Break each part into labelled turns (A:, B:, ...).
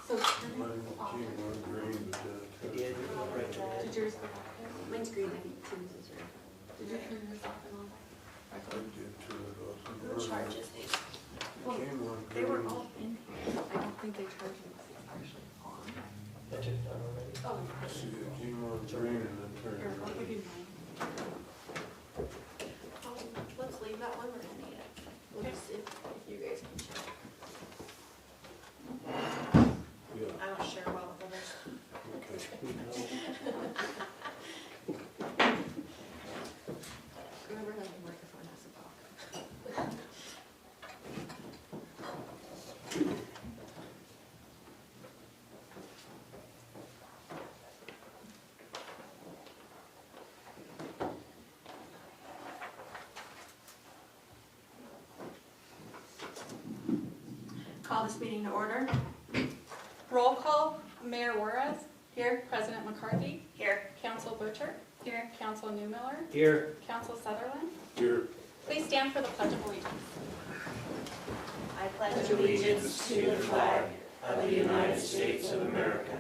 A: So
B: Mine came on green, but
C: It did, right.
A: did yours go back there?
D: Mine's green, I think Tim's is red.
A: Did you turn yours off and on?
B: I did too, it wasn't
D: Who
B: running.
D: charges these?
A: Well,
B: Came on
A: they were
B: green.
A: all in here. I don't think they charged me because it's actually on.
C: I took it down already.
A: Oh,
B: See, it came on green and then turned
A: here, I'll give
B: red.
A: you mine.
D: Let's leave that one, we're gonna need it. We'll just, if you guys can check.
B: Yeah,
D: I don't share well with others.
B: okay.
A: Whoever has the microphone has to talk.
D: Call this meeting to order.
E: Roll call, Mayor Juarez.
D: Here.
E: President McCarthy.
D: Here.
E: Council Butcher.
D: Here.
E: Council Newmiller.
C: Here.
E: Council Sutherland.
B: Here,
E: Please stand for the Pledge of Allegiance.
D: I pledge
F: allegiance to the flag of the United States of America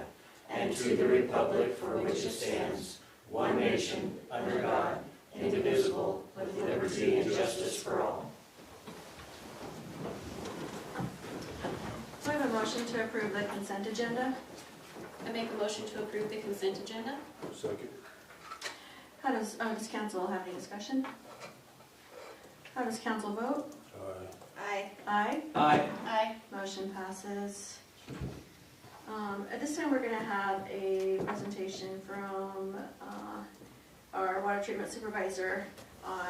F: and to the republic for which it stands, one nation, under God, indivisible, with liberty and justice for all.
D: Do I have a motion to approve the consent agenda?
E: I make a motion to approve the consent agenda.
B: second.
D: How does council have any discussion? How does council vote?
B: Aye.
D: Aye.
C: Aye.
E: Aye.
D: Motion passes. At this time, we're going to have a presentation from our water treatment supervisor on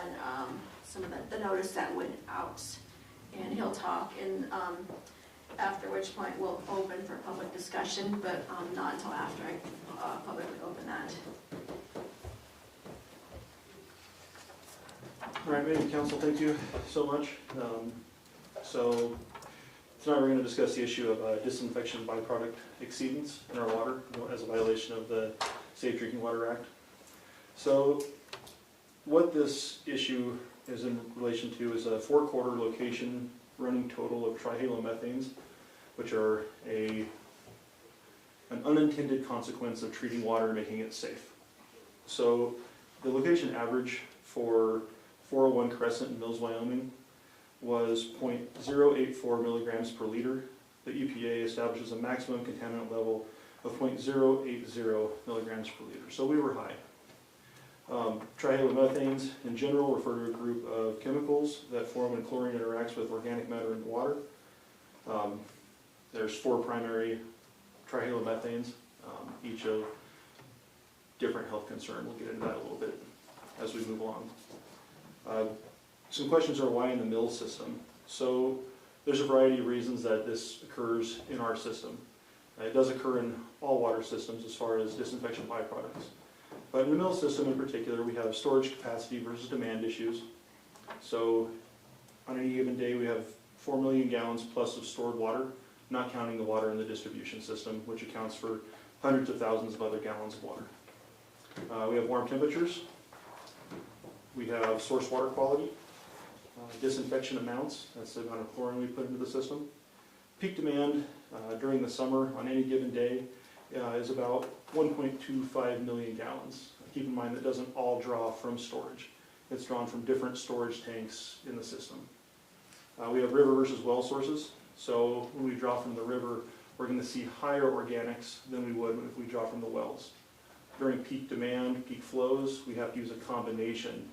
D: some of the notice that went out. And he'll talk, and after which point we'll open for public discussion, but not until after I publicly open that.
G: All right, Mayor and Council, thank you so much. So tonight we're going to discuss the issue of disinfection byproduct exceedance in our water as a violation of the Safe Drinking Water Act. So what this issue is in relation to is a 4-quarter location running total of trihalomethanes, which are an unintended consequence of treating water and making it safe. So the location average for 401 Crescent in Mills, Wyoming was 0.084 milligrams per liter. The EPA establishes a maximum contaminant level of 0.080 milligrams per liter. So we were high. Trihalomethanes in general refer to a group of chemicals that form when chlorine interacts with organic matter in water. There's 4 primary trihalomethanes, each of different health concern. We'll get into that a little bit as we move along. Some questions are why in the mill system? So there's a variety of reasons that this occurs in our system. It does occur in all water systems as far as disinfection byproducts. But in the mill system in particular, we have storage capacity versus demand issues. So on any given day, we have 4 million gallons plus of stored water, not counting the water in the distribution system, which accounts for hundreds of thousands of other gallons of water. We have warm temperatures. We have source water quality, disinfection amounts, that's the amount of chlorine we put into the system. Peak demand during the summer on any given day is about 1.25 million gallons. Keep in mind that doesn't all draw from storage. It's drawn from different storage tanks in the system. We have river versus well sources. So when we draw from the river, we're going to see higher organics than we would if we draw from the wells. During peak demand, peak flows, we have to use a combination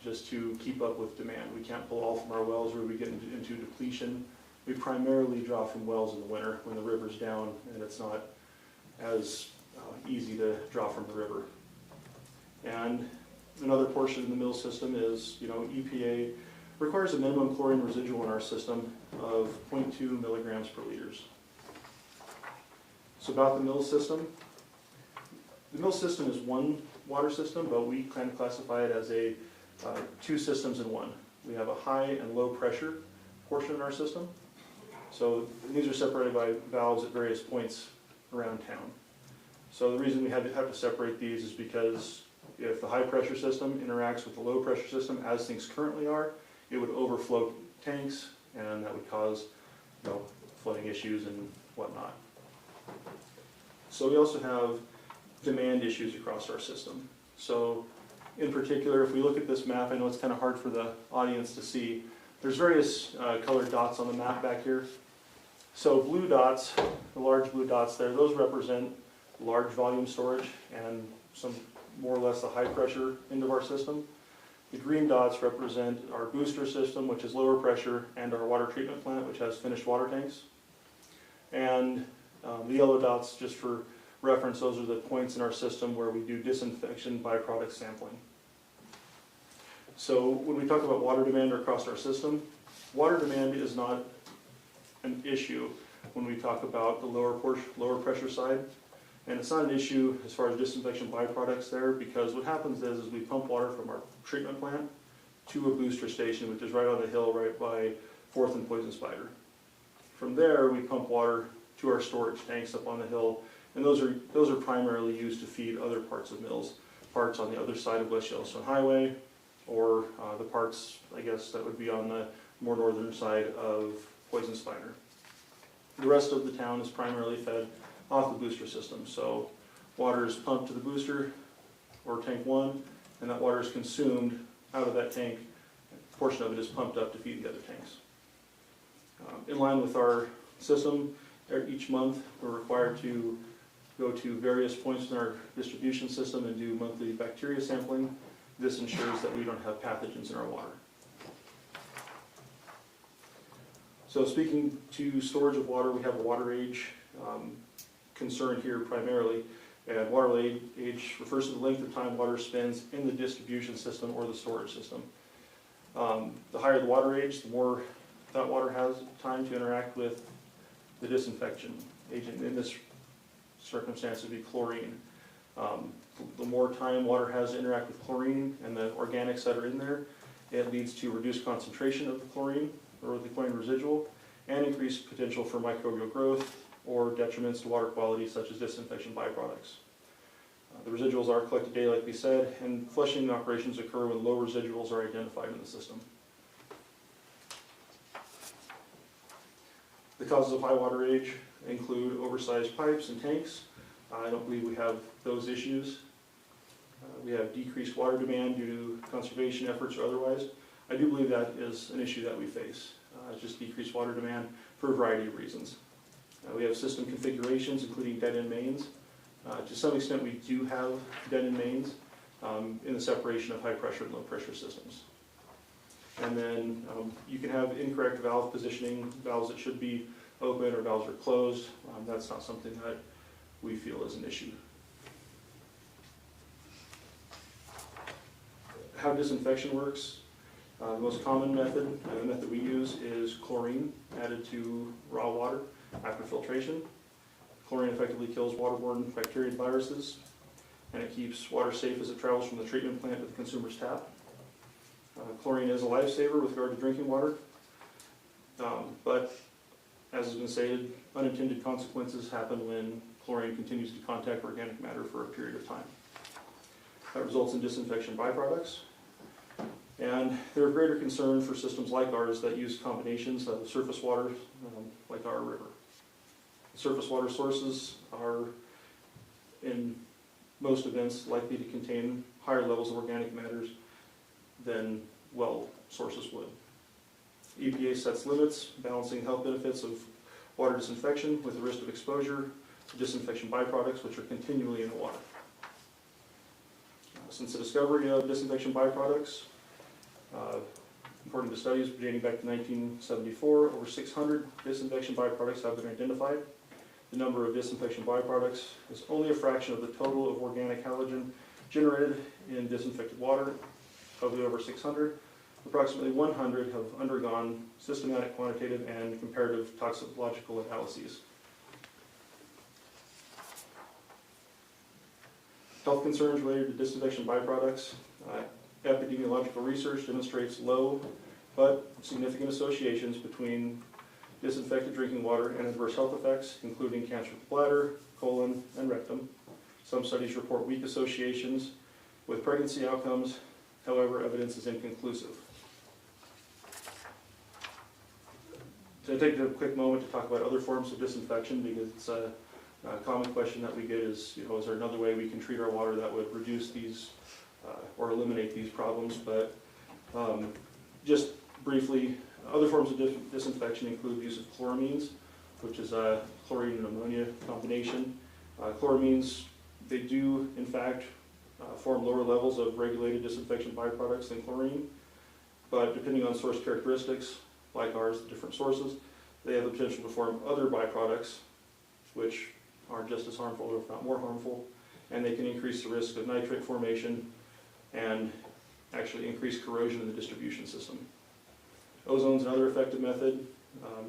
G: just to keep up with demand. We can't pull all from our wells where we get into depletion. We primarily draw from wells in the winter when the river's down and it's not as easy to draw from the river. And another portion of the mill system is, EPA requires a minimum chlorine residual in our system of 0.2 milligrams per liters. So about the mill system. The mill system is one water system, but we kind of classify it as 2 systems in one. We have a high and low pressure portion in our system. So these are separated by valves at various points around town. So the reason we have to separate these is because if the high pressure system interacts with the low pressure system as things currently are, it would overflow tanks and that would cause flooding issues and whatnot. So we also have demand issues across our system. So in particular, if we look at this map, I know it's kind of hard for the audience to see. There's various colored dots on the map back here. So blue dots, the large blue dots there, those represent large volume storage and some more or less the high pressure end of our system. The green dots represent our booster system, which is lower pressure, and our water treatment plant, which has finished water tanks. And the yellow dots, just for reference, those are the points in our system where we do disinfection byproduct sampling. So when we talk about water demand across our system, water demand is not an issue when we talk about the lower pressure side. And it's not an issue as far as disinfection byproducts there, because what happens is we pump water from our treatment plant to a booster station, which is right on the hill right by 4th and Poison Spider. From there, we pump water to our storage tanks up on the hill, and those are primarily used to feed other parts of mills, parts on the other side of West Yellowstone Highway, or the parts, I guess, that would be on the more northern side of Poison Spider. The rest of the town is primarily fed off the booster system. So water is pumped to the booster, or tank 1, and that water is consumed out of that tank. A portion of it is pumped up to feed the other tanks. In line with our system, each month we're required to go to various points in our distribution system and do monthly bacteria sampling. This ensures that we don't have pathogens in our water. So speaking to storage of water, we have a water age concern here primarily. And water age refers to the length of time water spends in the distribution system or the storage system. The higher the water age, the more that water has time to interact with the disinfection agent. In this circumstance, it would be chlorine. The more time water has to interact with chlorine and the organics that are in there, it leads to reduced concentration of the chlorine or the chlorine residual, and increased potential for microbial growth or detriments to water quality, such as disinfection byproducts. The residuals are collected daily, like we said, and flushing operations occur when low residuals are identified in the system. The causes of high water age include oversized pipes and tanks. I don't believe we have those issues. We have decreased water demand due to conservation efforts or otherwise. I do believe that is an issue that we face, just decreased water demand for a variety of reasons. We have system configurations, including dead-end mains. To some extent, we do have dead-end mains in the separation of high-pressure and low-pressure systems. And then you can have incorrect valve positioning, valves that should be open or valves are closed. That's not something that we feel is an issue. How disinfection works. The most common method, the method we use, is chlorine added to raw water after filtration. Chlorine effectively kills waterborne bacteria and viruses, and it keeps water safe as it travels from the treatment plant to the consumer's tap. Chlorine is a lifesaver with regard to drinking water, but as has been stated, unintended consequences happen when chlorine continues to contact organic matter for a period of time. That results in disinfection byproducts. And they're of greater concern for systems like ours that use combinations of surface water, like our river. Surface water sources are, in most events, likely to contain higher levels of organic matters than well sources would. EPA sets limits, balancing health benefits of water disinfection with the risk of exposure to disinfection byproducts, which are continually in the water. Since the discovery of disinfection byproducts, according to studies dating back to 1974, over 600 disinfection byproducts have been identified. The number of disinfection byproducts is only a fraction of the total of organic halogen generated in disinfected water. Of the over 600, approximately 100 have undergone systematic, quantitative, and comparative toxicological analyses. Health concerns related to disinfection byproducts. Epidemiological research demonstrates low but significant associations between disinfected drinking water and adverse health effects, including cancer of the bladder, colon, and rectum. Some studies report weak associations with pregnancy outcomes. However, evidence is inconclusive. So I'll take a quick moment to talk about other forms of disinfection, because it's A common question that we get is, is there another way we can treat our water that would reduce these or eliminate these problems? But just briefly, other forms of disinfection include the use of chloramines, which is a chlorine and ammonia combination. Chloramines, they do in fact form lower levels of regulated disinfection byproducts than chlorine, but depending on source characteristics, like ours, different sources, they have the potential to form other byproducts, which are just as harmful, or if not more harmful, and they can increase the risk of nitrate formation and actually increase corrosion in the distribution system. Ozone's another effective method.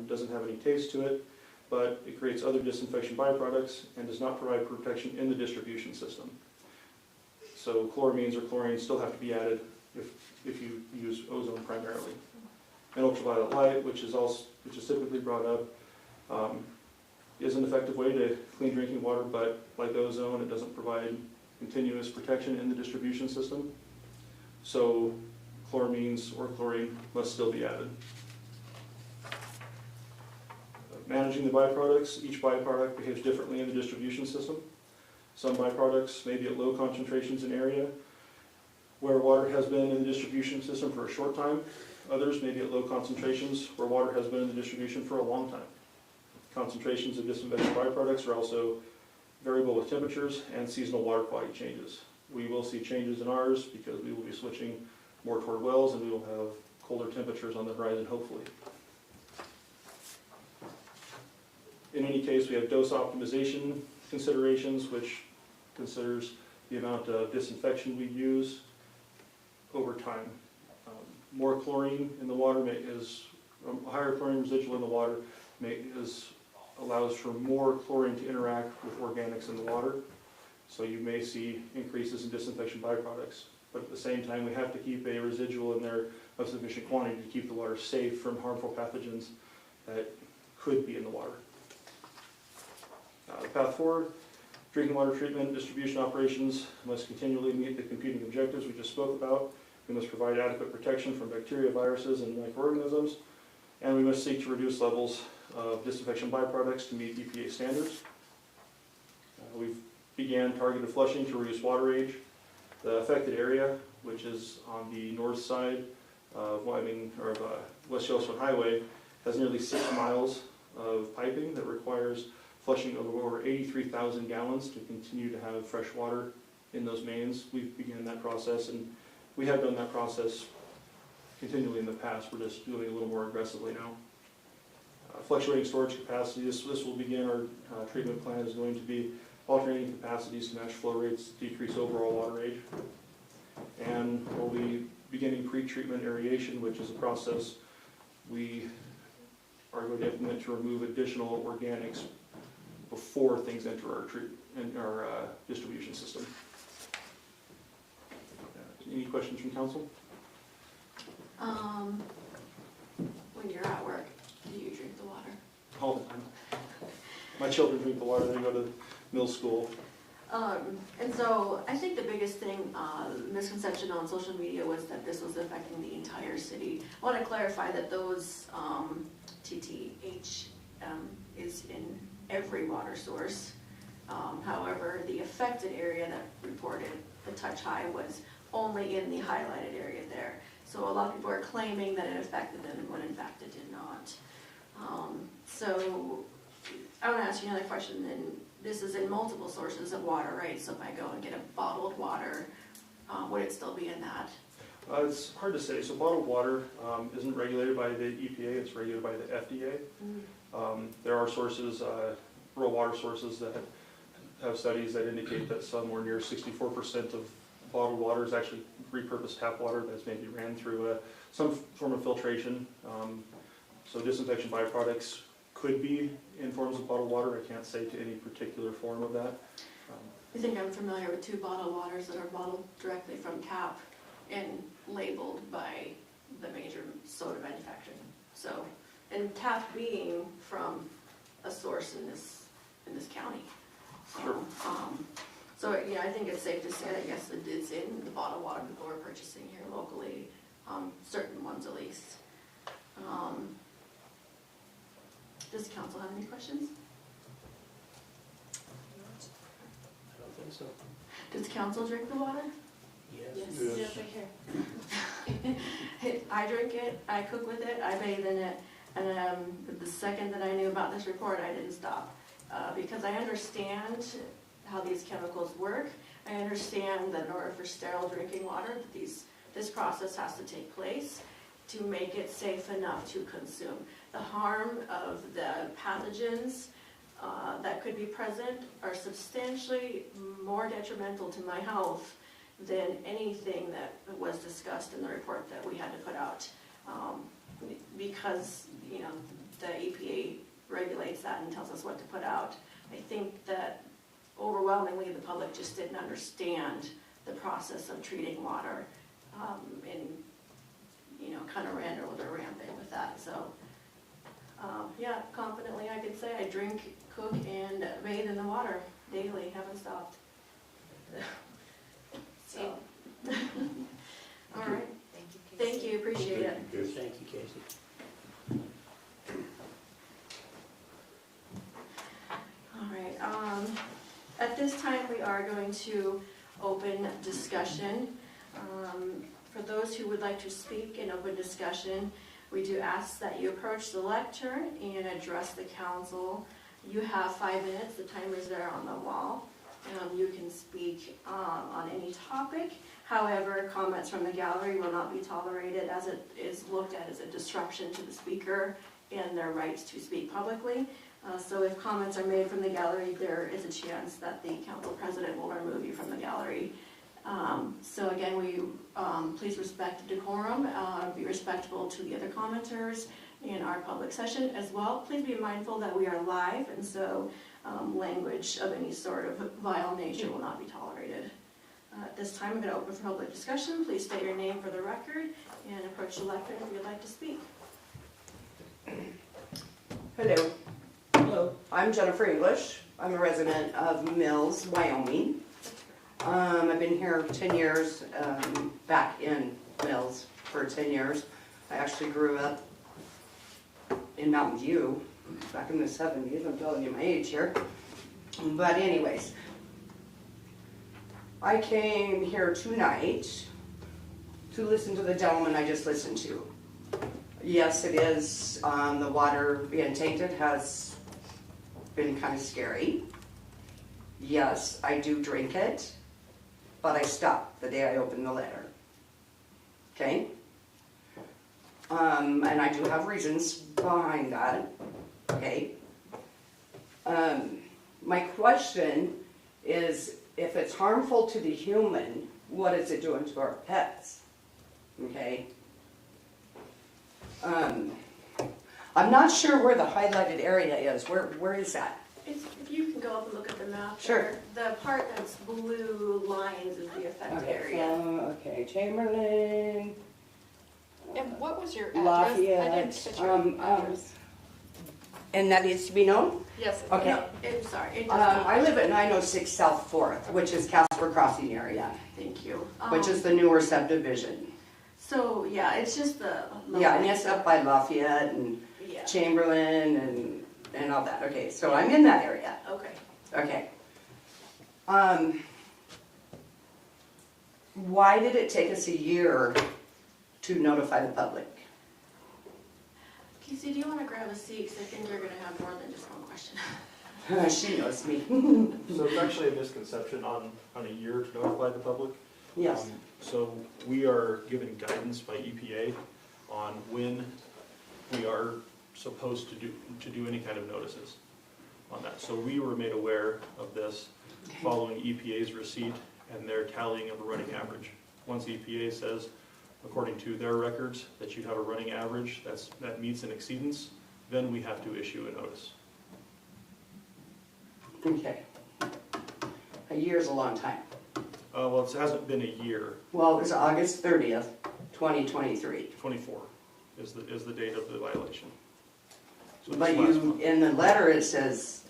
G: Doesn't have any taste to it, but it creates other disinfection byproducts and does not provide protection in the distribution system. So chloramines or chlorines still have to be added if you use ozone primarily. And ultraviolet light, which is typically brought up, is an effective way to clean drinking water, but like ozone, it doesn't provide continuous protection in the distribution system. So chloramines or chlorine must still be added. Managing the byproducts, each byproduct behaves differently in the distribution system. Some byproducts may be at low concentrations in area where water has been in the distribution system for a short time. Others may be at low concentrations where water has been in the distribution for a long time. Concentrations of disinfection byproducts are also variable with temperatures and seasonal water quality changes. We will see changes in ours because we will be switching more toward wells and we will have colder temperatures on the horizon, hopefully. In any case, we have dose optimization considerations, which considers the amount of disinfection we use over time. More chlorine in the water a higher chlorine residual in the water allows for more chlorine to interact with organics in the water. So you may see increases in disinfection byproducts. But at the same time, we have to keep a residual in there of sufficient quantity to keep the water safe from harmful pathogens that could be in the water. The path forward, drinking water treatment, distribution operations must continually meet the competing objectives we just spoke about. We must provide adequate protection from bacteria, viruses, and microorganisms, and we must seek to reduce levels of disinfection byproducts to meet EPA standards. We've began targeted flushing to reduce water age. The affected area, which is on the north side of West Yellowstone Highway, has nearly 6 miles of piping that requires flushing of over 83,000 gallons to continue to have fresh water in those mains. We've begun that process, and we have done that process continually in the past. We're just doing it a little more aggressively now. Fluctuating storage capacity. This will begin. Our treatment plan is going to be alternating capacities to match flow rates, decrease overall water age. And we'll be beginning pre-treatment aeration, which is a process we are going to implement to remove additional organics before things enter our distribution system. Any questions from council?
D: When you're at work, do you drink the water?
G: All the time. My children drink the water, they go to middle school.
D: And so I think the biggest thing, misconception on social media was that this was affecting the entire city. I want to clarify that those TTH is in every water source. However, the affected area that reported the touch high was only in the highlighted area there. So a lot of people are claiming that it affected them when in fact it did not. So I want to ask you another question. And this is in multiple sources of water, right? So if I go and get a bottled water, would it still be in that?
G: It's hard to say. So bottled water isn't regulated by the EPA, it's regulated by the FDA. There are sources, rural water sources that have studies that indicate that somewhere near 64% of bottled water is actually repurposed tap water that's maybe ran through some form of filtration. So disinfection byproducts could be in forms of bottled water. I can't say to any particular form of that.
D: I think I'm familiar with 2 bottled waters that are bottled directly from tap and labeled by the major soda manufacturer. So, and tap being from a source in this county.
G: Sure.
D: So yeah, I think it's safe to say that yes, it is in the bottled water people are purchasing here locally, certain ones at least. Does council have any questions?
C: so.
D: Does council drink the water?
C: Yes.
B: Yes.
E: right here.
D: I drink it, I cook with it, I bathe in it, and the second that I knew about this report, I didn't stop. Because I understand how these chemicals work. I understand that in order for sterile drinking water, that this process has to take place to make it safe enough to consume. The harm of the pathogens that could be present are substantially more detrimental to my health than anything that was discussed in the report that we had to put out. Because, you know, the EPA regulates that and tells us what to put out. I think that overwhelmingly the public just didn't understand the process of treating water, and, you know, kind of ran a little rampant with that. So, yeah, confidently I could say I drink, cook, and bathe in the water daily, haven't stopped. So, all right, thank you, appreciate it.
B: Thank you, Casey.
C: Thank you, Casey.
D: All right, at this time, we are going to open discussion. For those who would like to speak in open discussion, we do ask that you approach the lectern and address the council. You have 5 minutes, the timer's there on the wall. You can speak on any topic. However, comments from the gallery will not be tolerated, as it is looked at as a disruption to the speaker and their rights to speak publicly. So if comments are made from the gallery, there is a chance that the council president will remove you from the gallery. So again, we please respect decorum, be respectful to the other commenters in our public session as well. Please be mindful that we are live, and so language of any sort of vile nature will not be tolerated. At this time, I'm going to open for public discussion. Please state your name for the record and approach the lectern if you'd like to speak.
H: Hello,
C: Hello.
H: I'm Jennifer English. I'm a resident of Mills, Wyoming. I've been here 10 years, back in Mills for 10 years. I actually grew up in Mountain View back in the 70s. I'm telling you my age here. But anyways, I came here tonight to listen to the gentleman I just listened to. Yes, it is, the water being tainted has been kind of scary. Yes, I do drink it, but I stopped the day I opened the letter. Okay? And I do have reasons behind that. Okay? My question is, if it's harmful to the human, what is it doing to our pets? Okay? I'm not sure where the highlighted area is. Where is that?
D: If you can go up and look at the map.
H: Sure.
D: The part that's blue lines is the affected
H: Okay,
D: area.
H: okay, Chamberlain,
A: And what was your address? I
H: Lafayette,
A: didn't catch your address.
H: and that needs to be known?
A: Yes.
H: Okay.
D: No, I'm sorry. It does
H: I live at 906 South 4th, which is Casper Crossing area,
D: Thank you.
H: which is the newer subdivision.
D: So, yeah, it's just the.
H: Yeah, and it's up by Lafayette and
D: Yeah,
H: Chamberlain and all that. Okay, so I'm in that area.
D: okay.
H: Okay. Why did it take us a year to notify the public?
D: Casey, do you want to grab a seat? Because I think you're going to have more than just one question.
H: She knows me.
G: So it's actually a misconception on a year to notify the public.
H: Yes.
G: So we are given guidance by EPA on when we are supposed to do any kind of notices on that. So we were made aware of this following EPA's receipt and their tallying of a running average. Once EPA says, according to their records, that you have a running average that meets an exceedance, then we have to issue a notice.
H: Okay. A year's a long time.
G: Well, it hasn't been a year.
H: Well, it was August 30th, 2023.
G: 24 is the date of the violation. So
H: But
G: it's last
H: you,
G: month.
H: in the letter, it says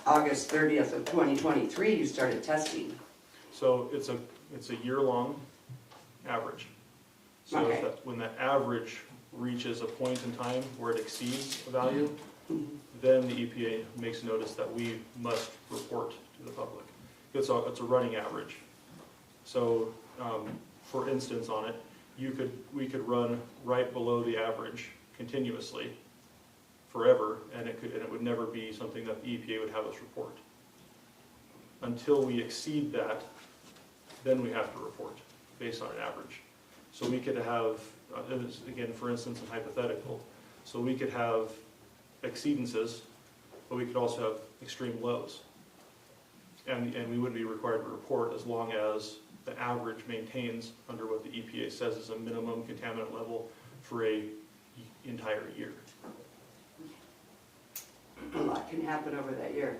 H: August 30th of 2023, you started testing.
G: So it's a year-long average. So
H: Okay.
G: when that average reaches a point in time where it exceeds a value,
H: Mhm.
G: then the EPA makes notice that we must report to the public. It's a running average. So, for instance, on it, we could run right below the average continuously forever, and it would never be something that the EPA would have us report. Until we exceed that, then we have to report based on an average. So we could have, again, for instance, in hypothetical, so we could have exceedances, but we could also have extreme lows. And we wouldn't be required to report as long as the average maintains under what the EPA says is a minimum contaminant level for a entire year.
H: A lot can happen over that year.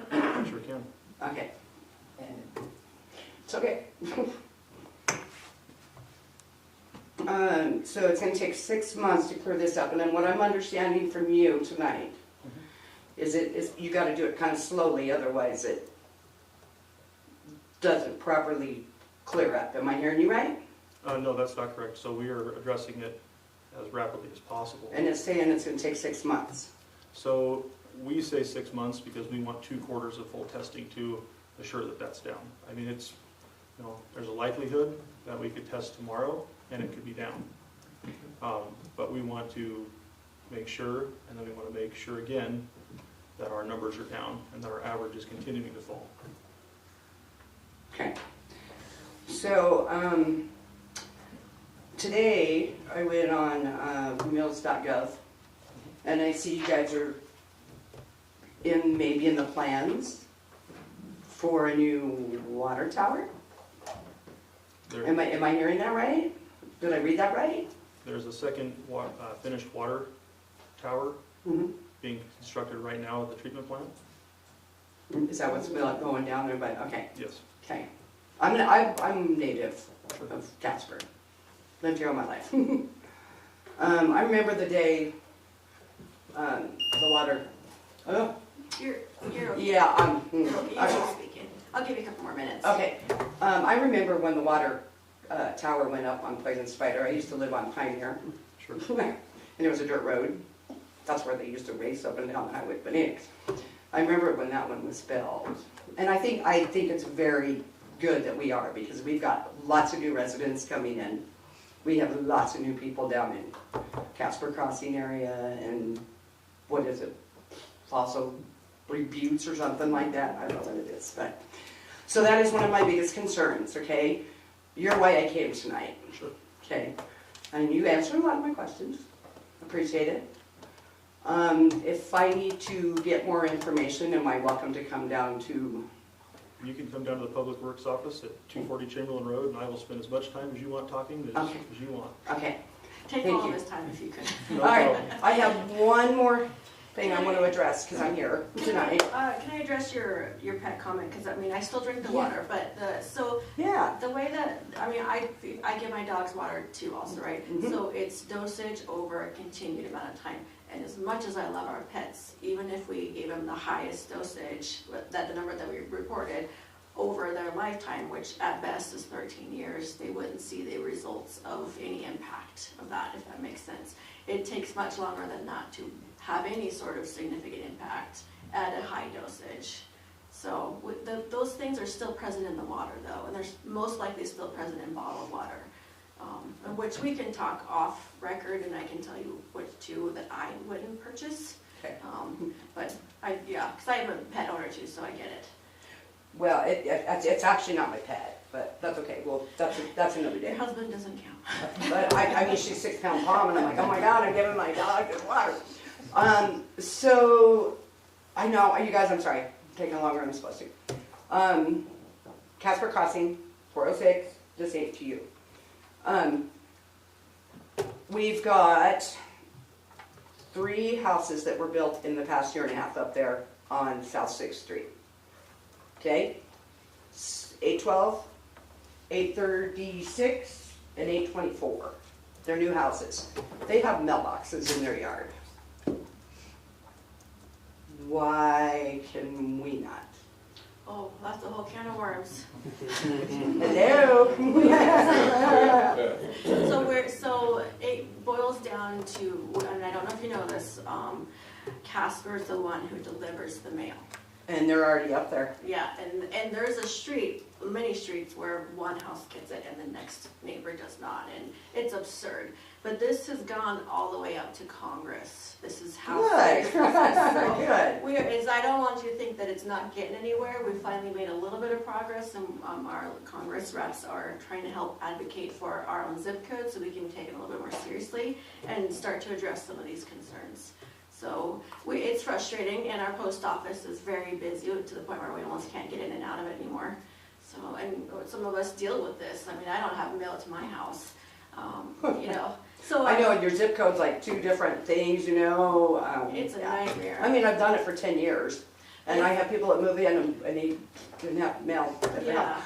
G: Sure can.
H: Okay. It's okay. So it's gonna take 6 months to clear this up, and then what I'm understanding from you tonight is you gotta do it kind of slowly, otherwise it doesn't properly clear up. Am I hearing you right?
G: No, that's not correct. So we are addressing it as rapidly as possible.
H: And it's saying it's gonna take 6 months.
G: So we say 6 months because we want 2 quarters of full testing to assure that that's down. I mean, it's, there's a likelihood that we could test tomorrow and it could be down. But we want to make sure, and then we want to make sure again that our numbers are down and that our average is continuing to fall.
H: Okay. So, today I went on mills.gov and I see you guys are maybe in the plans for a new water tower.
G: There,
H: Am I hearing that right? Did I read that right?
G: there's a second finished water tower
H: Mm-hmm.
G: being constructed right now at the treatment plant.
H: Is that what's going down there? But okay,
G: Yes.
H: okay. I'm native
G: Sure.
H: of Casper. Lived here all my life. I remember the day the water. Oh,
D: You're okay.
H: yeah.
D: You're okay. You keep speaking. I'll give you a couple more minutes.
H: Okay. I remember when the water tower went up on Poison Spider. I used to live on Pioneer,
G: Sure.
H: and it was a dirt road. That's where they used to race up and down the highway. But anyways, I remember when that one was built, and I think it's very good that we are, because we've got lots of new residents coming in. We have lots of new people down in Casper Crossing area, and what is it? Fossil Buttes or something like that. I don't know what it is, but so that is one of my biggest concerns. Okay, you're why I came tonight.
G: Sure.
H: Okay, and you answered a lot of my questions. Appreciate it. If I need to get more information, am I welcome to come down to?
G: You can come down to the Public Works office at 240 Chamberlain Road, and I will spend as much time as you want talking as
H: Okay.
G: you want.
H: Okay.
D: Take
H: Thank
D: all
H: you.
D: of this time if you could.
G: No
H: All right.
G: problem.
H: I have one more thing I want to address because I'm here tonight.
D: Can I address your pet comment? Because I mean, I still drink the
H: Yeah.
D: water, but
H: Yeah.
D: the way that, I mean, I give my dogs water too also, right?
H: Mhm.
D: So it's dosage over a continued amount of time. And as much as I love our pets, even if we gave them the highest dosage, that the number that we reported, over their lifetime, which at best is 13 years, they wouldn't see the results of any impact of that, if that makes sense. It takes much longer than that to have any sort of significant impact at a high dosage. So those things are still present in the water though, and they're most likely still present in bottled water. Which we can talk off record, and I can tell you which two that I wouldn't purchase.
H: Okay.
D: But because I have a pet owner too, so I get it.
H: Well, it's actually not my pet, but that's okay. Well, that's another
D: Your
H: day.
D: husband doesn't count.
H: But I mean, she's 6 pound palm, and I'm like, oh my god, I'm giving my dog this water. So I know you guys. I'm sorry, I'm taking longer than I'm supposed to. Casper Crossing, 406. This ain't to you. We've got 3 houses that were built in the past year and a half up there on South 6th Street. Okay? 812, 836, and 824. They're new houses. They have mailboxes in their yard. Why can we not?
D: Oh, that's a whole can of worms.
H: Hello?
D: So it boils down to, and I don't know if you know this, Casper's the one who delivers the mail.
H: And they're already up there.
D: Yeah, and there's a street, many streets where one house gets it and the next neighbor does not, and it's absurd. But this has gone all the way up to Congress. This is how.
H: Good,
D: serious this is. So
H: good.
D: I don't want you to think that it's not getting anywhere. We finally made a little bit of progress, and our Congress reps are trying to help advocate for our own zip code so we can take it a little bit more seriously and start to address some of these concerns. So it's frustrating, and our post office is very busy to the point where we almost can't get in and out of it anymore. So, and some of us deal with this. I mean, I don't have mail to my house, you know. So
H: I know your zip code's like 2 different things, you know.
D: it's a
H: yeah.
D: nightmare.
H: I mean, I've done it for 10 years, and I have people that move in and they didn't have mail.
D: Yeah.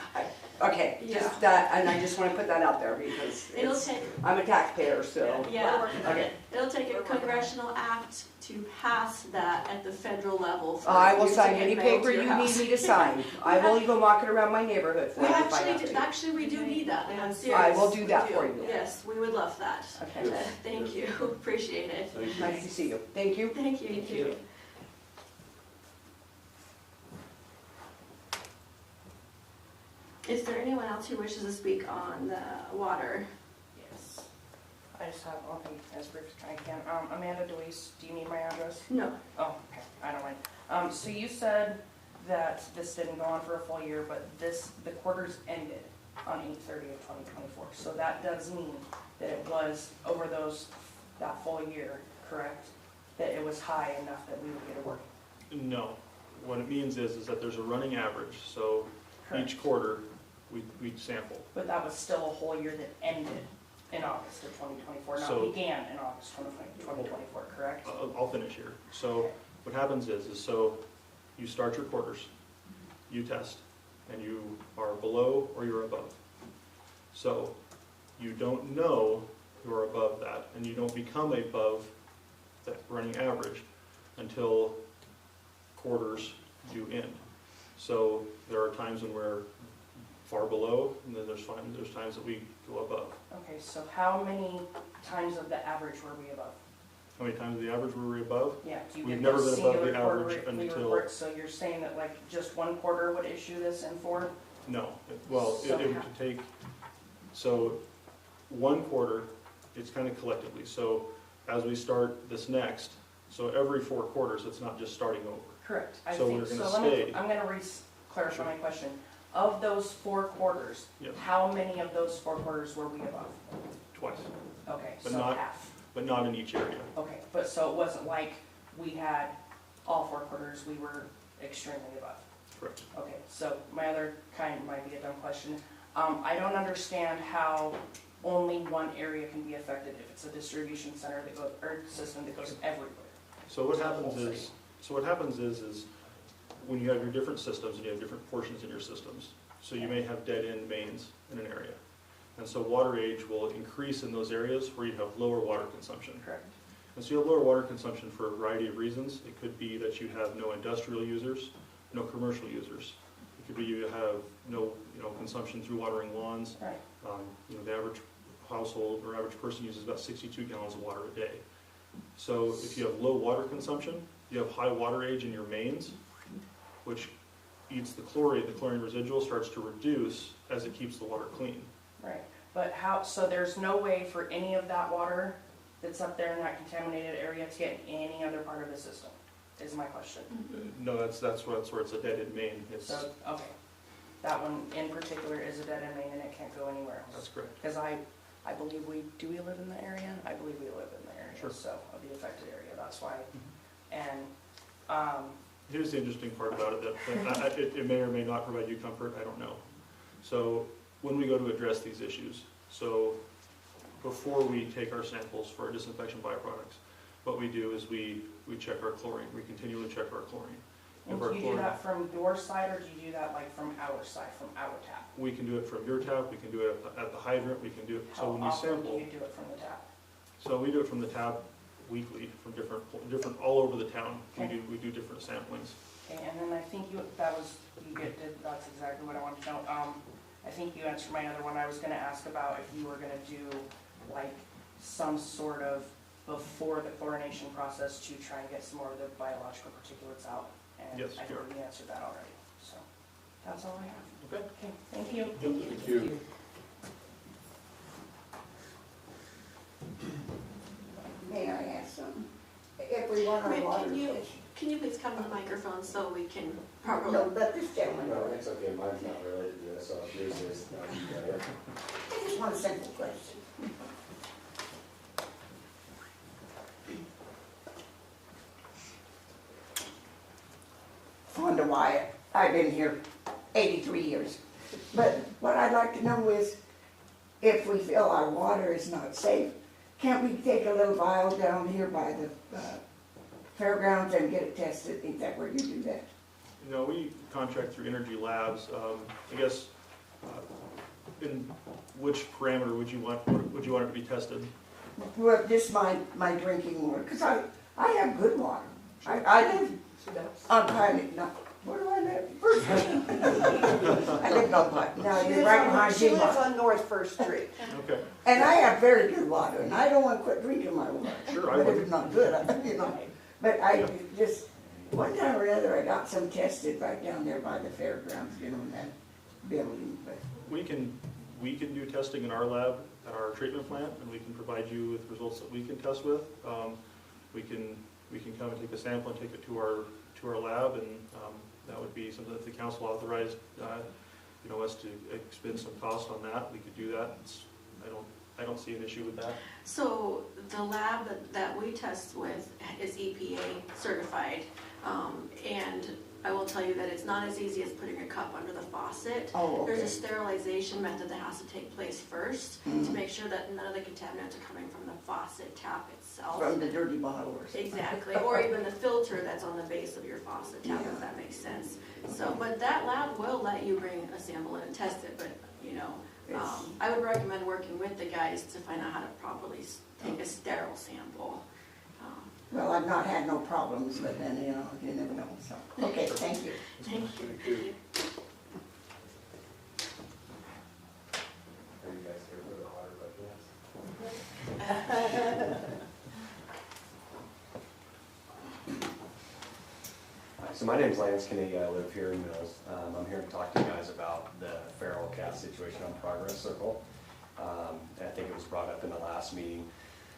H: Okay,
D: Yeah.
H: just that, and I just want to put that out there because
D: It'll
H: it's-
D: take.
H: I'm a taxpayer, so.
D: Yeah,
H: Okay.
D: it'll take a congressional act to pass that at the federal level. For
H: I will
D: you to
H: sign
D: get
H: any
D: mail
H: paper
D: to your
H: you
D: house.
H: need me to sign. I will even walk it around my neighborhood for
D: We
H: you if I have
D: actually
H: to.
D: we do need that, and I'm serious.
H: I will do that
D: We
H: for you.
D: Yes, we would love that.
H: Okay,
D: Thank you, appreciate it.
B: Thank you.
H: nice to see you. Thank you.
D: Thank you.
H: Thank you.
D: Is there anyone else who wishes to speak on the water?
E: Yes. I just have, I'll be as brief as I can. Amanda Deweese, do you need my address?
D: No.
E: Oh, okay, I don't mind. So you said that this didn't go on for a full year, but the quarters ended on 8/30 of 2024. So that does mean that it was over that full year, correct? That it was high enough that we would get a work.
G: No. What it means is that there's a running average, so each quarter we sample.
E: But that was still a whole year that ended in August of 2024, not
G: So-
E: began in August 2024, correct?
G: I'll finish here. So what happens is so you start your quarters, you test, and you are below or you're above. So you don't know you're above that, and you don't become above that running average until quarters do end. So there are times when we're far below, and then there's times that we go above.
E: Okay, so how many times of the average were we above?
G: How many times the average were we above?
E: Yeah, do you
G: We've
E: get
G: never
E: those
G: been above the
E: singular
G: average
E: quarterly
G: until-
E: reports? So you're saying that like just one quarter would issue this in for?
G: No, well,
E: So
G: it
E: how-
G: would take, so one quarter, it's kind of collectively. So as we start this next, so every 4 quarters, it's not just starting over.
E: Correct. I
G: So
E: think
G: we're gonna
E: so. Let me,
G: stay-
E: I'm gonna clarify my question. Of those 4 quarters,
G: Yep.
E: how many of those 4 quarters were we above?
G: Twice,
E: Okay,
G: But
E: so
G: not-
E: half.
G: but not in each area.
E: Okay, but so it wasn't like we had all 4 quarters, we were extremely above.
G: Correct.
E: Okay, so my other kind might be a dumb question. I don't understand how only one area can be affected if it's a distribution center that goes, or system that goes everywhere.
G: So what
E: The
G: happens
E: whole
G: is, when you have your different systems and you have different portions in your systems, so you may have dead-end mains in an area. And so water age will increase in those areas where you have lower water consumption.
E: Correct.
G: And so you have lower water consumption for a variety of reasons. It could be that you have no industrial users, no commercial users. It could be you have no, consumption through watering lawns.
E: Right.
G: The average household or average person uses about 62 gallons of water a day. So if you have low water consumption, you have high water age in your mains, which eats the chlorine residual starts to reduce as it keeps the water clean.
E: Right, but how, so there's no way for any of that water that's up there in that contaminated area to get in any other part of the system, is my question.
G: No, that's where it's a dead-end main.
E: So, okay, that one in particular is a dead end main and it can't go anywhere
G: That's
E: else.
G: correct.
E: Because I believe do we live in the area? I believe we live in the area,
G: Sure.
E: so, of the affected area, that's why. And,
G: Here's the interesting part about it, that it may or may not provide you comfort, I don't know. So when we go to address these issues, so before we take our samples for our disinfection byproducts, what we do is we check our chlorine, we continually check our chlorine.
E: and
G: If our
E: do you do
G: chlorine-
E: that from your side or do you do that like from our side, from our tap?
G: We can do it from your tap, we can do it at the hydrant, we can do it, so
E: How
G: when you
E: often do
G: sample,
E: you do it from the tap?
G: so we do it from the tap weekly, from different, all over the town,
E: Okay.
G: we do different samplings.
E: Okay, and then I think that's exactly what I wanted to know. I think you answered my other one. I was gonna ask about if you were gonna do like some sort of before the chlorination process to try and get some more of the biological particulates out. And
G: Yes,
E: I
G: you are.
E: think we answered that already, so that's all I have.
G: Okay.
E: Okay, thank you.
B: Thank you.
I: May I ask something? If we want our
D: Rick,
I: water
D: can you-
I: fish.
D: Can you please come to the microphone so we can properly?
I: No, but this gentleman,
J: No, it's okay, mine's not related to this, so if yours is, no, you got it.
I: I just want a simple question. Fonda Wyatt, I've been here 83 years. But what I'd like to know is, if we feel our water is not safe, can't we take a little vial down here by the fairgrounds and get it tested? Is that where you do that?
G: You know, we contract through Energy Labs. I guess, in which parameter would you want it to be tested?
I: Well, just my drinking water, because I have good water. I live on Pine, no, where do I live? First Street. I live on Pine, no, you're right behind
K: She lives
I: Gmart.
K: on North First Street.
G: Okay,
I: And I have very good water, and I don't want to quit drinking my water.
G: Sure, I
I: But if
G: would.
I: it's not good, you know. But I just, one time or another, I got some tested right down there by the fairgrounds, you know, in that building, but.
G: we can do testing in our lab at our treatment plant, and we can provide you with results that we can test with. We can come and take a sample and take it to our lab, and that would be something that the council authorized, us to expend some cost on that. We could do that. I don't see an issue with that.
D: So the lab that we test with is EPA certified. And I will tell you that it's not as easy as putting a cup under the faucet.
I: Oh, okay.
D: There's a sterilization method that has to take place first to make sure that none of the contaminants are coming from the faucet tap itself.
I: From the dirty bottle or something.
D: Exactly, or even the filter that's on the base of your faucet tap, if that makes sense. So, but that lab will let you bring a sample in and test it, but, I would recommend working with the guys to find out how to properly take a sterile sample.
I: Well, I've not had no problems, but then, you never know, so. Okay, thank you.
D: Thank you.
B: Thank you.
J: Are you guys here for the water budget? So my name's Lance Kennedy, I live here in Mills. I'm here to talk to you guys about the feral cat situation on Progress Circle. I think it was brought up in the last meeting.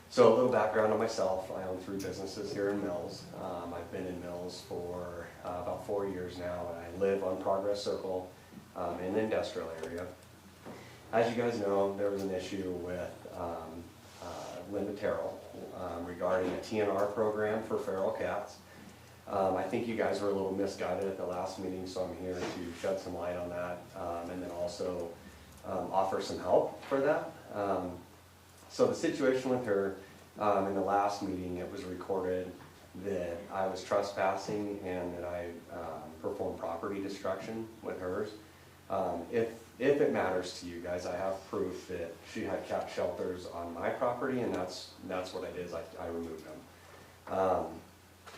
J: So a little background on myself, I own 3 businesses here in Mills. I've been in Mills for about 4 years now, and I live on Progress Circle in the industrial area. As you guys know, there was an issue with Linda Terrell regarding a TNR program for feral cats. I think you guys were a little misguided at the last meeting, so I'm here to shed some light on that and then also offer some help for that. So the situation with her, in the last meeting, it was recorded that I was trespassing and that I performed property destruction with hers. If it matters to you guys, I have proof that she had cat shelters on my property, and that's what I did, is I removed them.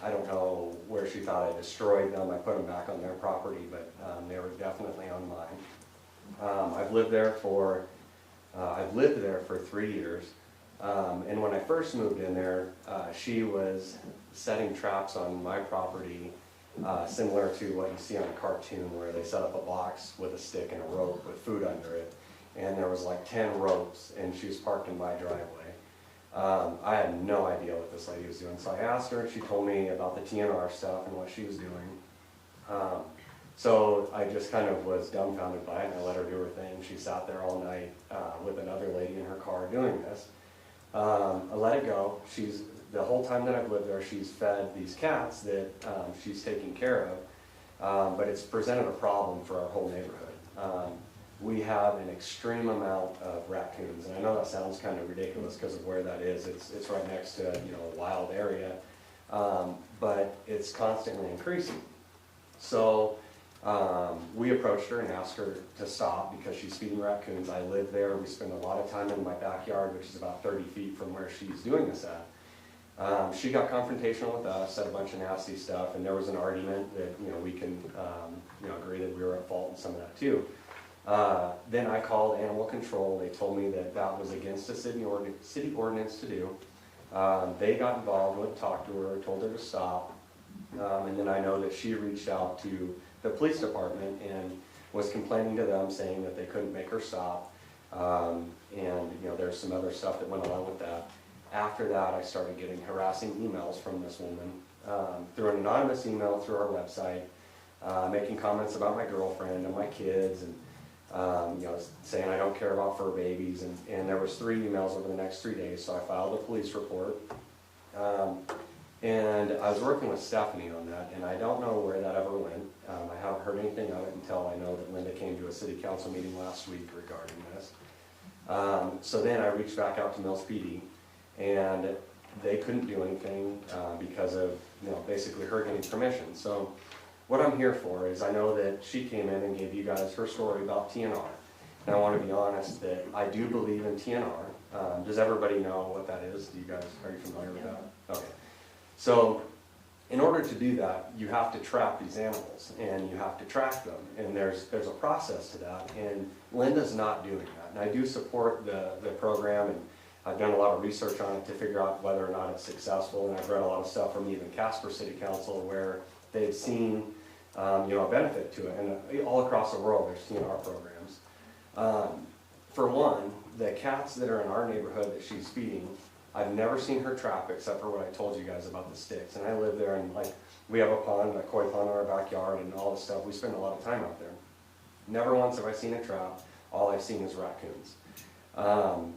J: I don't know where she thought I destroyed them. I put them back on their property, but they were definitely on mine. I've lived there for 3 years. And when I first moved in there, she was setting traps on my property, similar to what you see on a cartoon where they set up a box with a stick and a rope with food under it. And there was like 10 ropes, and she was parked in my driveway. I had no idea what this lady was doing, so I asked her, and she told me about the TNR stuff and what she was doing. So I just kind of was dumbfounded by it, and I let her do her thing. She sat there all night with another lady in her car doing this. I let it go. The whole time that I've lived there, she's fed these cats that she's taking care of, but it's presented a problem for our whole neighborhood. We have an extreme amount of raccoons, and I know that sounds kind of ridiculous because of where that is. It's right next to a wild area, but it's constantly increasing. So we approached her and asked her to stop because she's feeding raccoons. I live there. We spend a lot of time in my backyard, which is about 30 feet from where she's doing this at. She got confrontational with us, said a bunch of nasty stuff, and there was an argument that we can agree that we were at fault in some of that too. Then I called animal control. They told me that that was against a city ordinance to do. They got involved, went and talked to her, told her to stop. And then I know that she reached out to the police department and was complaining to them, saying that they couldn't make her stop. And there's some other stuff that went along with that. After that, I started getting harassing emails from this woman through an anonymous email through our website, making comments about my girlfriend and my kids, and saying I don't care about fur babies. And there was 3 emails over the next 3 days, so I filed a police report. And I was working with Stephanie on that, and I don't know where that ever went. I haven't heard anything of it until I know that Linda came to a city council meeting last week regarding this. So then I reached back out to Mills PD, and they couldn't do anything because of basically her getting permission. So what I'm here for is, I know that she came in and gave you guys her story about TNR. And I want to be honest that I do believe in TNR. Does everybody know what that is? Are you familiar with that? Okay. So in order to do that, you have to trap these animals and you have to track them. And there's a process to that. And Linda's not doing that. And I do support the program, and I've done a lot of research on it to figure out whether or not it's successful. And I've read a lot of stuff from even Casper City Council where they've seen a benefit to it. And all across the world there's TNR programs. For one, the cats that are in our neighborhood that she's feeding, I've never seen her trap except for what I told you guys about the sticks. And I live there, and we have a pond, a koi pond in our backyard and all this stuff. We spend a lot of time out there. Never once have I seen a trap. All I've seen is raccoons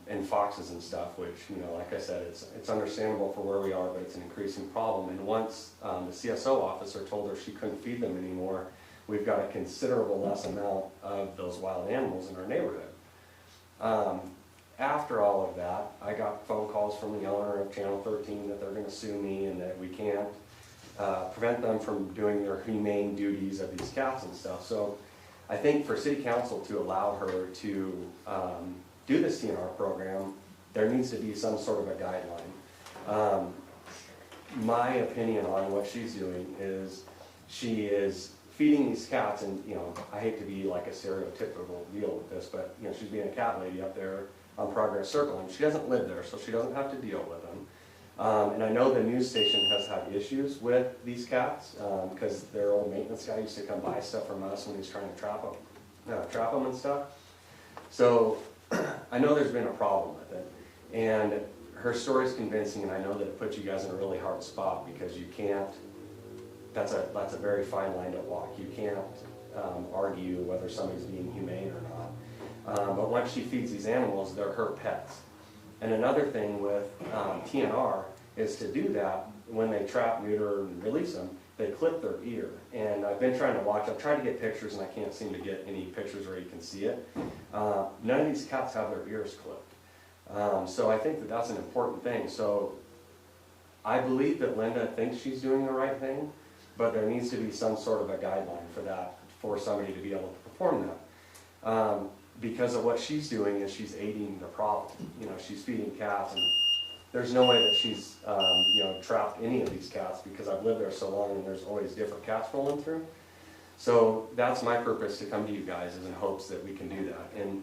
J: and foxes and stuff, which, like I said, it's understandable for where we are, but it's an increasing problem. And once the CSO officer told her she couldn't feed them anymore, we've got a considerable less amount of those wild animals in our neighborhood. After all of that, I got phone calls from the owner of Channel 13 that they're going to sue me and that we can't prevent them from doing their humane duties of these cats and stuff. So I think for City Council to allow her to do this TNR program, there needs to be some sort of a guideline. My opinion on what she's doing is she is feeding these cats, and I hate to be like a stereotypical deal with this, but she's being a cat lady up there on Progress Circle, and she doesn't live there, so she doesn't have to deal with them. And I know the news station has had issues with these cats because their old maintenance guy used to come buy stuff from us when he was trying to trap them and stuff. So I know there's been a problem with it, and her story's convincing, and I know that it puts you guys in a really hard spot because you can't. That's a very fine line to walk. You can't argue whether somebody's being humane or not. But once she feeds these animals, they're her pets. And another thing with TNR is to do that, when they trap, neuter, and release them, they clip their ear. And I've been trying to watch. I've tried to get pictures, and I can't seem to get any pictures where you can see it. None of these cats have their ears clipped. So I think that that's an important thing. So I believe that Linda thinks she's doing the right thing, but there needs to be some sort of a guideline for that, for somebody to be able to perform that. Because of what she's doing is she's aiding the problem. She's feeding cats, and there's no way that she's trapped any of these cats, because I've lived there so long and there's always different cats rolling through. So that's my purpose to come to you guys, is in hopes that we can do that. And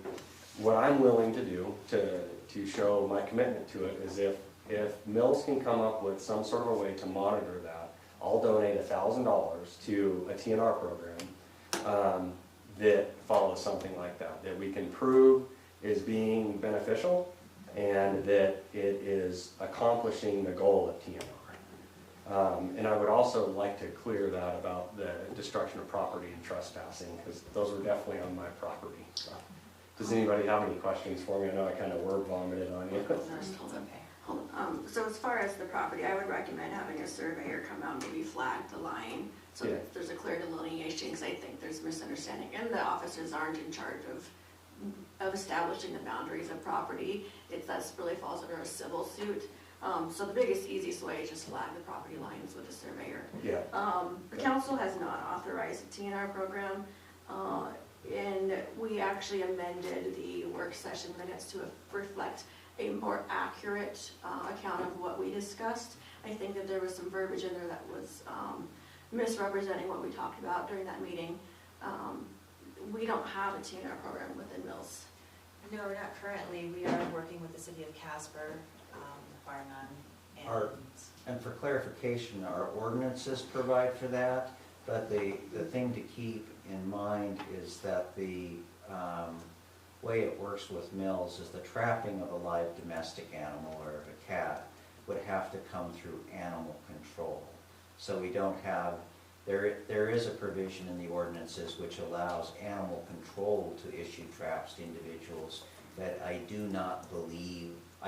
J: what I'm willing to do to show my commitment to it is if Mills can come up with some sort of a way to monitor that, I'll donate $1,000 to a TNR program that follows something like that we can prove is being beneficial and that it is accomplishing the goal of TNR. And I would also like to clear that about the destruction of property and trespassing, because those are definitely on my property. So, does anybody have any questions for me? I know I kind of word vomited on you.
D: So as far as the property, I would recommend having a surveyor come out and maybe flag the line so that there's a clear delineation, because I think there's misunderstanding, and the officers aren't in charge of establishing the boundaries of property. That really falls under a civil suit. So the biggest, easiest way is just flag the property lines with a surveyor. The council has not authorized a TNR program, and we actually amended the work session minutes to reflect a more accurate account of what we discussed. I think that there was some verbiage in there that was misrepresenting what we talked about during that meeting. We don't have a TNR program within Mills.
A: No, not currently. We are working with the city of Casper, Farnham,
F: And for clarification, our ordinances provide for that, but the thing to keep in mind is that the way it works with mills is the trapping of a live domestic animal or of a cat would have to come through animal control. So we don't have, there is a provision in the ordinances which allows animal control to issue traps to individuals, but I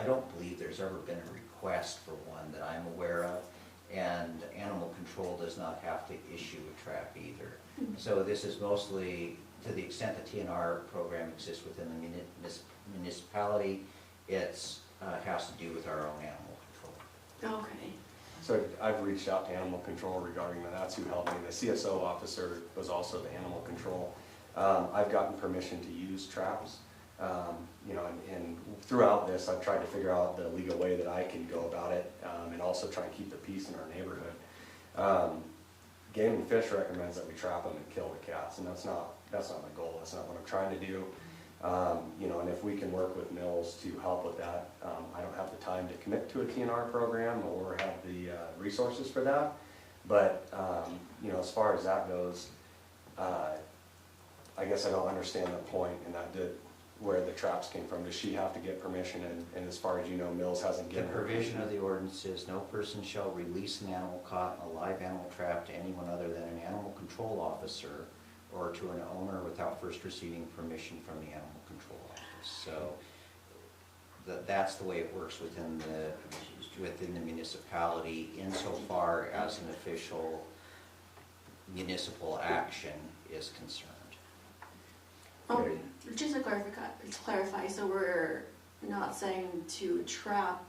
F: don't believe there's ever been a request for one that I'm aware of, and animal control does not have to issue a trap either. So this is mostly, to the extent the TNR program exists within the municipality, it's has to do with our own animal control.
D: Okay.
J: So I've reached out to animal control regarding that. That's who helped me. The CSO officer was also the animal control. I've gotten permission to use traps. You know, and throughout this, I've tried to figure out the legal way that I can go about it, and also try and keep the peace in our neighborhood. Game and Fish recommends that we trap them and kill the cats, and that's not my goal. That's not what I'm trying to do. You know, and if we can work with mills to help with that, I don't have the time to commit to a TNR program or have the resources for that. But you know, as far as that goes, I guess I don't understand the point in that. Where the traps came from. Does she have to get permission? And as far as you know, Mills hasn't
F: The
J: given her
F: provision
J: permission.
F: of the ordinance is no person shall release an animal caught in a live animal trap to anyone other than an animal control officer or to an owner without first receiving permission from the animal control office. So that's the way it works within the municipality insofar as an official municipal action is concerned.
D: Oh, just to clarify, so we're not saying to trap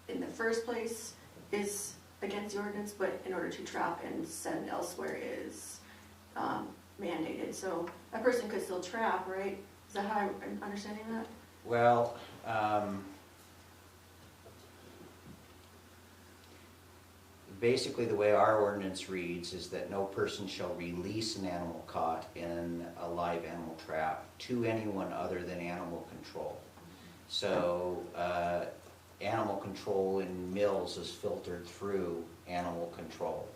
D: in the first place is against the ordinance, but in order to trap and send elsewhere is mandated. So a person could still trap, right? Is that how I'm understanding that?
F: Well, basically the way our ordinance reads is that no person shall release an animal caught in a live animal trap to anyone other than animal control. So animal control in mills is filtered through animal control.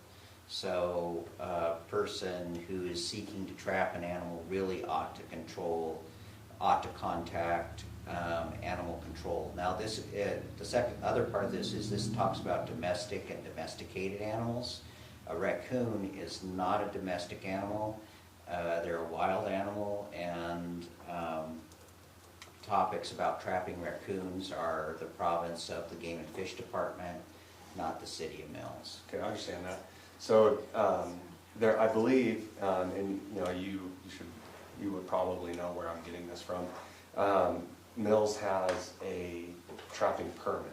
F: So a person who is seeking to trap an animal really ought to contact animal control. Now this, the other part of this talks about domestic and domesticated animals. A raccoon is not a domestic animal. They're a wild animal, and topics about trapping raccoons are the province of the Game and Fish Department, not the City of Mills.
J: Okay, I understand that. So there, I believe, and you know, you would probably know where I'm getting this from. Mills has a trapping permit.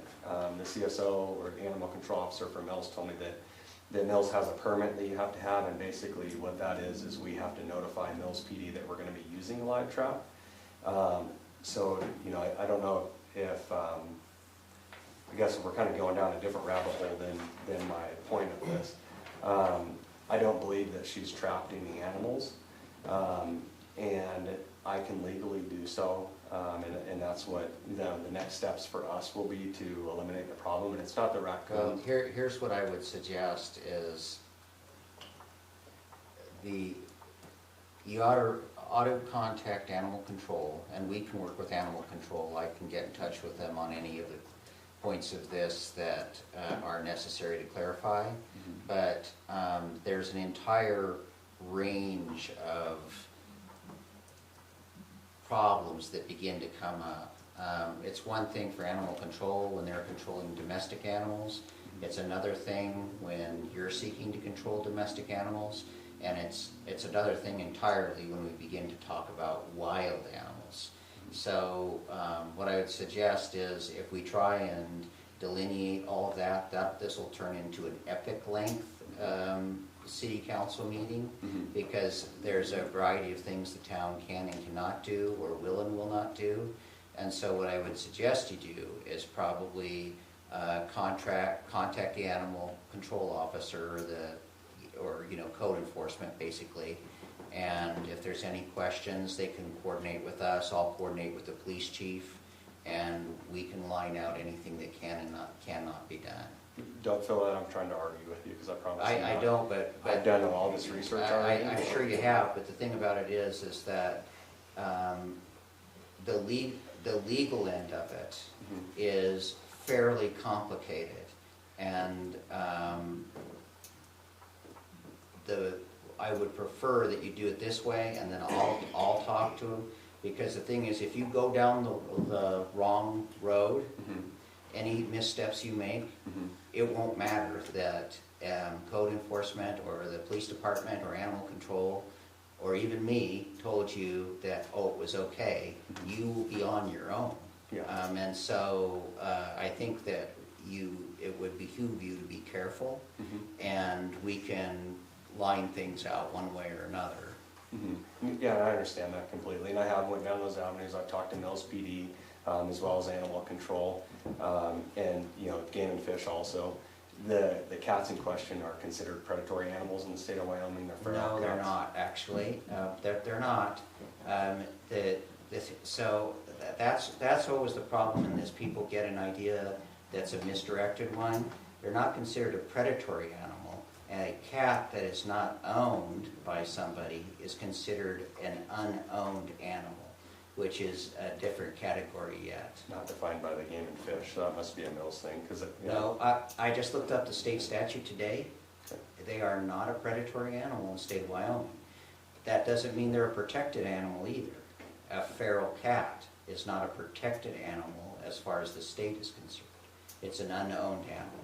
J: The CSO or animal control officer for Mills told me that Mills has a permit that you have to have, and basically what that is we have to notify Mills PD that we're going to be using a live trap. So, you know, I don't know if, I guess if we're kind of going down a different rabbit hole than my point of this. I don't believe that she's trapped any animals, and I can legally do so. And that's what the next steps for us will be to eliminate the problem. And it's not the raccoons.
F: Here's what I would suggest is you ought to contact animal control, and we can work with animal control. I can get in touch with them on any of the points of this that are necessary to clarify. Mm-hmm. But there's an entire range of problems that begin to come up. It's one thing for animal control when they're controlling domestic animals. It's another thing when you're seeking to control domestic animals. And it's another thing entirely when we begin to talk about wild animals. So what I would suggest is if we try and delineate all of that this will turn into an epic length city council meeting, because there's a variety of things the town can and cannot do, or will and will not do. And so what I would suggest you do is probably contact the animal control officer, or code enforcement basically, and if there's any questions they can coordinate with us. I'll coordinate with the police chief, and we can line out anything that can and cannot be done.
J: Don't feel that I'm trying to argue with you, because I promise you
F: I
J: not.
F: don't, but
J: I've done all this research already.
F: I'm sure you have, but the thing about it is that the legal end of it
J: Mhm.
F: is fairly complicated, and I would prefer that you do it this way, and then I'll talk to him, because the thing is, if you go down the wrong road,
J: Mhm.
F: any missteps you make,
J: Mhm.
F: it won't matter that code enforcement or the police department or animal control or even me told you that, oh, it was okay. You will be on your own.
J: Yeah.
F: And so I think that it would behoove you to be careful,
J: Mhm.
F: and we can line things out one way or another.
J: Mhm. Yeah, and I understand that completely, and I have went down those avenues. I've talked to Mills PD, as well as animal control, and, you know, game and fish also. The cats in question are considered predatory animals in the state of Wyoming. They're feral
F: No, they're
J: cats.
F: not, actually. They're not. So that's always the problem in this. People get an idea that's a misdirected one. They're not considered a predatory animal. And a cat that is not owned by somebody is considered an unowned animal, which is a different category yet.
J: Not defined by the game and fish, so that must be a Mills thing, because
F: No, I just looked up the state statute today. They are not a predatory animal in the state of Wyoming. That doesn't mean they're a protected animal either. A feral cat is not a protected animal as far as the state is concerned. It's an unowned animal.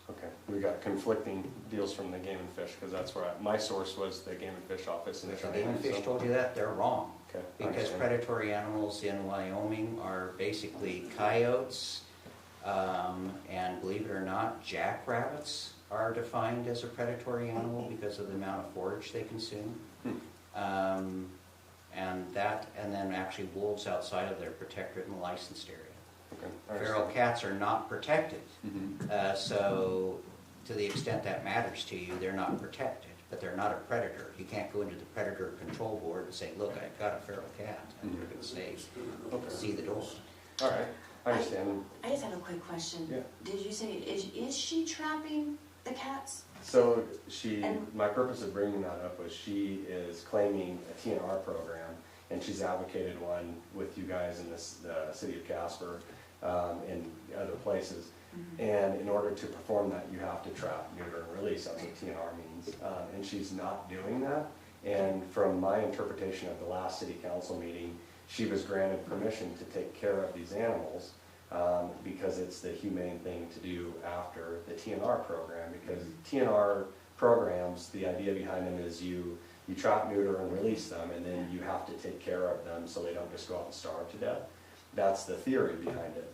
J: Okay, we got conflicting deals from the game and fish, because that's where my source was the game and fish office in
F: If the
J: Cheyenne.
F: game and fish
J: so-
F: told you that, they're wrong.
J: Okay, I
F: Because
J: understand.
F: predatory animals in Wyoming are basically coyotes, and believe it or not, jackrabbits are defined as a predatory animal because of the amount of forage they consume. And then actually wolves outside of their protected and licensed area.
J: Okay, I
F: Feral
J: understand.
F: cats are not protected,
J: Mhm.
F: so to the extent that matters to you, they're not protected, but they're not a predator. You can't go into the predator control board and say, look, I've got a feral cat, and they're gonna say, see the door.
J: All right, I understand.
K: I just have a quick question.
J: Yeah.
K: Did you say, is she trapping the cats?
J: So
K: And-
J: my purpose of bringing that up was she is claiming a TNR program, and she's advocated one with you guys in the city of Casper, and other places. And in order to perform that, you have to trap, neuter, and release. That's what TNR means. And she's not doing that. And from my interpretation of the last city council meeting, she was granted permission to take care of these animals, because it's the humane thing to do after the TNR program. Because TNR programs, the idea behind them is you trap, neuter, and release them, and then you have to take care of them so they don't just go out and starve to death. That's the theory behind it.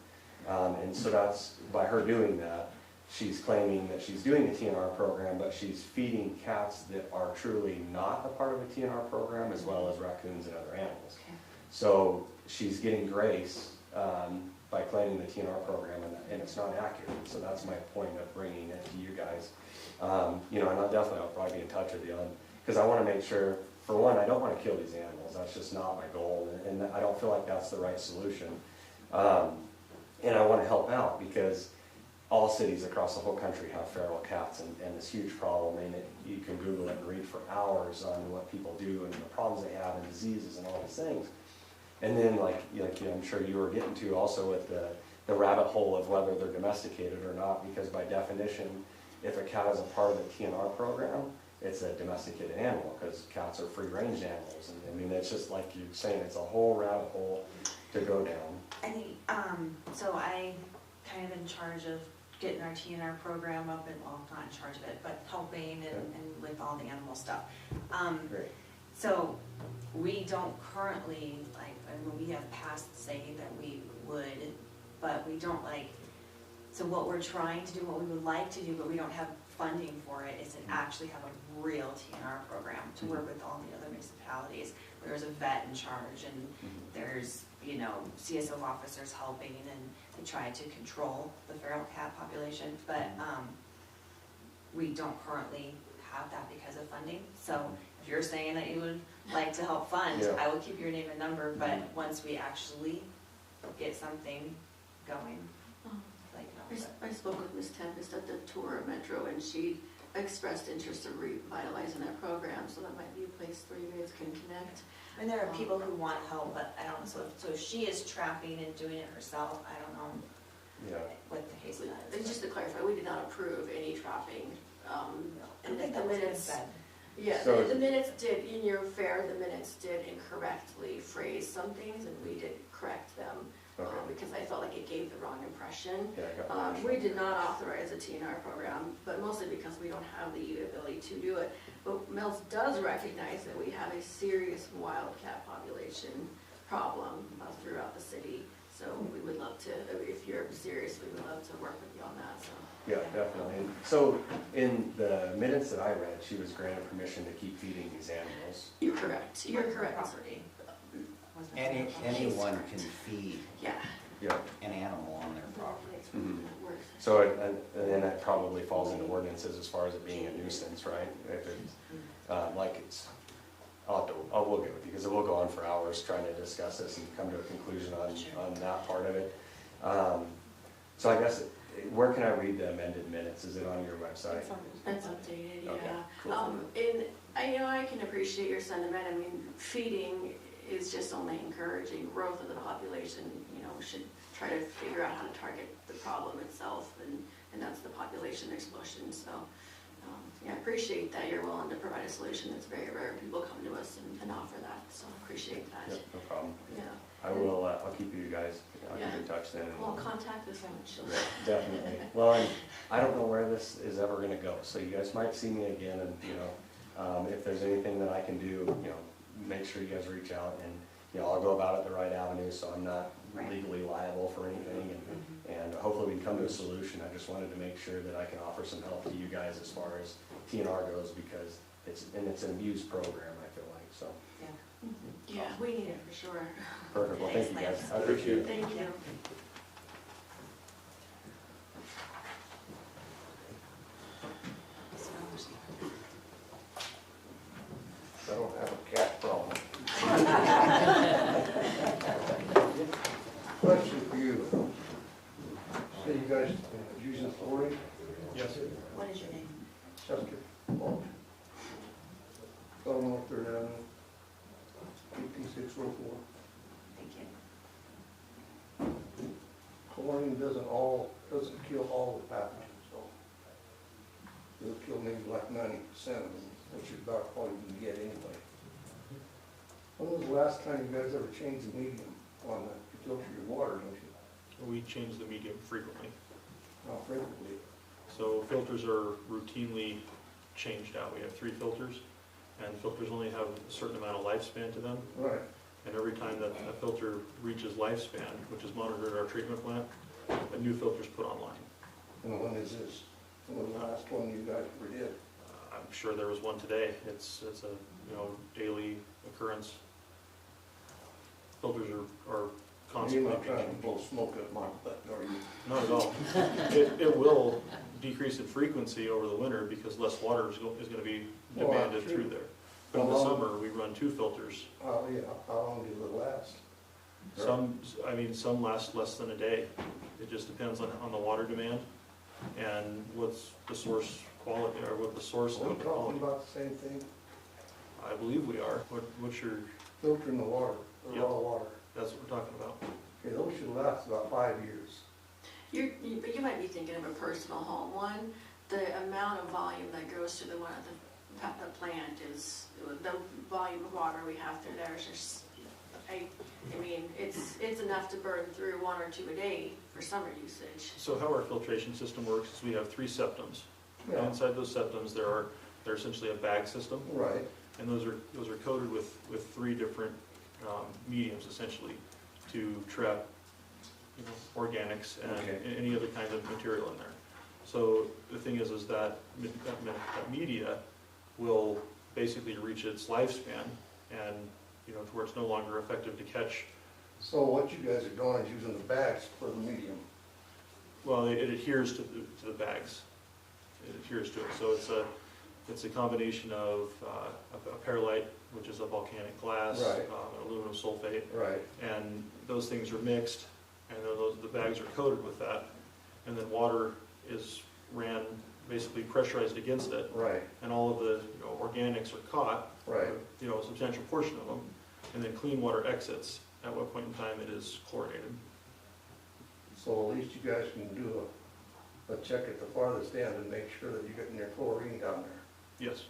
J: And so that's, by her doing that, she's claiming that she's doing the TNR program, but she's feeding cats that are truly not a part of the TNR program, as well as raccoons and other animals.
K: Okay.
J: So she's getting grace by claiming the TNR program, and it's not accurate. So that's my point of bringing it to you guys. You know, and I'll probably be in touch with you, because I want to make sure, for one, I don't want to kill these animals. That's just not my goal, and I don't feel like that's the right solution. And I want to help out, because all cities across the whole country have feral cats, and this huge problem. And you can Google it and read for hours on what people do and the problems they have and diseases and all these things. And then, like I'm sure you were getting to also with the rabbit hole of whether they're domesticated or not, because by definition, if a cat is a part of the TNR program, it's a domesticated animal, because cats are free-range animals. And I mean, it's just like you're saying, it's a whole rabbit hole to go down.
K: I think, so I kind of in charge of getting our TNR program up, and, well, not in charge of it, but helping and with all the animal stuff.
J: Great.
K: So we don't currently, like, I mean, we have passed saying that we would, but we don't like, so what we're trying to do, what we would like to do, but we don't have funding for it, is to actually have a real TNR program to work with all the other municipalities. There's a vet in charge, and there's, you know, CSO officers helping, and they try to control the feral cat population, but we don't currently have that because of funding. So if you're saying that you would like to help fund,
J: Yeah.
K: I will keep your name and number, but once we actually get something going, like, no, but-
D: I spoke with Ms. Tempest at the tour of Metro, and she expressed interest in revitalizing that program, so that might be a place where you guys can connect.
K: I mean, there are people who want help, but I don't know, so if she is trapping and doing it herself, I don't know
J: Yeah.
K: what the case of that
D: And
K: is.
D: just to clarify, we did not approve any trapping.
K: I
D: And
K: think
D: the
K: that was
D: minutes,
K: said.
D: yeah,
J: So-
D: the minutes did, in your fair, the minutes did incorrectly phrase some things, and we did correct them,
J: Okay.
D: because I felt like it gave the wrong impression.
J: Yeah, I got that.
D: We did not authorize a TNR program, but mostly because we don't have the ability to do it. But Mills does recognize that we have a serious wildcat population problem throughout the city. So we would love to, if you're serious, we would love to work with you on that, so.
J: Yeah, definitely. And so in the minutes that I read, she was granted permission to keep feeding these animals.
D: You're correct, you're correct.
K: Property. Wasn't it?
F: Anyone can feed
J: Yeah.
F: an animal on their property.
J: Mhm.
D: That works.
J: So, and then that probably falls into ordinances as far as it being a nuisance, right? If it's, like it's, we'll get with you, because we'll go on for hours trying to discuss this and come to a conclusion on that part of it. So I guess, where can I read the amended minutes? Is it on your website?
D: That's updated,
J: Okay,
D: yeah.
J: cool.
D: And I can appreciate your sentiment. I mean, feeding is just only encouraging growth of the population. We should try to figure out how to target the problem itself, and that's the population explosion. So, yeah, I appreciate that you're willing to provide a solution. It's very rare people come to us and offer that, so I appreciate that.
J: Yep, no problem.
D: Yeah,
J: I will, I'll keep you guys, I'll
D: Yeah.
J: keep in touch then. and-
D: well, contact us eventually.
J: Yeah, definitely. Well, and I don't know where this is ever gonna go, so you guys might see me again, and, if there's anything that I can do, make sure you guys reach out, and, I'll go about it the right avenue, so I'm not
K: Right.
J: legally liable for anything, and hopefully we can come to a solution. I just wanted to make sure that I can offer some help to you guys as far as TNR goes, because it's an abused program, I feel like, so.
D: Yeah, we need it for sure.
J: Perfect, well, thank you guys,
K: Thanks,
J: I appreciate it.
D: Thank you.
B: I don't have a cat problem. Question for you. Say you guys using authority,
G: Yes.
K: What is your name?
B: Chester Walsh. Don't know if they're down 8604.
K: Thank you.
B: Chlorine doesn't kill all the pathogens, so. It'll kill maybe like 90% of them, which is about all you can get anyway. When was the last time you guys ever changed the medium on that? You filter your water, don't you?
G: We change the medium frequently.
B: Not frequently.
G: So filters are routinely changed out. We have 3 filters, and filters only have a certain amount of lifespan to them.
B: Right.
G: And every time that a filter reaches lifespan, which is monitored at our treatment plant, a new filter is put online.
B: And when is this? When was the last one you guys ever did?
G: I'm sure there was one today. It's a daily occurrence. Filters are
B: You're
G: constantly
B: not trying to
G: changed.
B: blow smoke up my butt, are you?
G: Not at all. It will decrease in frequency over the winter because less water is going to be
B: Well,
G: demanded
B: true.
G: through there. But in the
B: Well,
G: summer, we run 2 filters.
B: Yeah, how long does it last?
G: Some last less than a day. It just depends on the water demand and what's the source quality, or what the source
B: Are we
G: of the
B: talking
G: quality.
B: about the same thing?
G: I believe we are. What's your,
B: Filtering the water, the
G: Yep.
B: raw water.
G: that's what we're talking about.
B: Okay, those should last about 5 years.
D: But you might be thinking of a personal home one. The amount of volume that goes through the plant is, the volume of water we have through there is just, it's enough to burn through 1 or 2 a day for summer usage.
G: So how our filtration system works is we have 3 septums. And
B: Yeah,
G: inside those septums, they're essentially a bag system.
B: right.
G: And those are coated with 3 different mediums essentially to trap organics and
J: Okay.
G: any other kind of material in there. So the thing is that media will basically reach its lifespan and to where it's no longer effective to catch.
B: So what you guys are doing is using the bags for the medium.
G: Well, it adheres to the bags. It adheres to it. So it's a combination of a perlite, which is a volcanic glass,
B: Right.
G: aluminum sulfate,
B: Right.
G: and those things are mixed, and the bags are coated with that. and then water is ran basically pressurized against it,
B: Right,
G: and all of the, you know, organics are caught,
B: right.
G: you know, a substantial portion of them, and then clean water exits, at what point in time it is chlorinated.
B: So at least you guys can do a check at the farthest end and make sure that you're getting your chlorine down there.
G: Yes.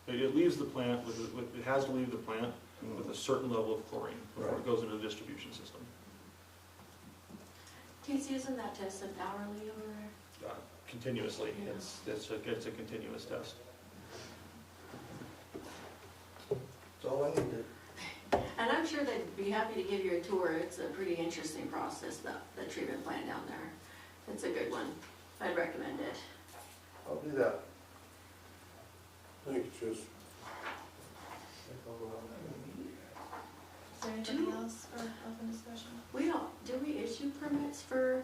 G: It leaves the plant it has to leave the plant with a certain level of chlorine before
B: Right.
G: it goes into the distribution system.
D: He's using that test of hourly over there.
G: Continuously,
D: Yeah.
G: it's a continuous test.
B: That's all I need to,
D: And I'm sure they'd be happy to give you a tour. It's a pretty interesting process, the treatment plant down there. It's a good one. I'd recommend it.
B: I'll do that.
F: Thanks, Jess.
A: Is there anything else for open discussion?
D: Do we issue permits for,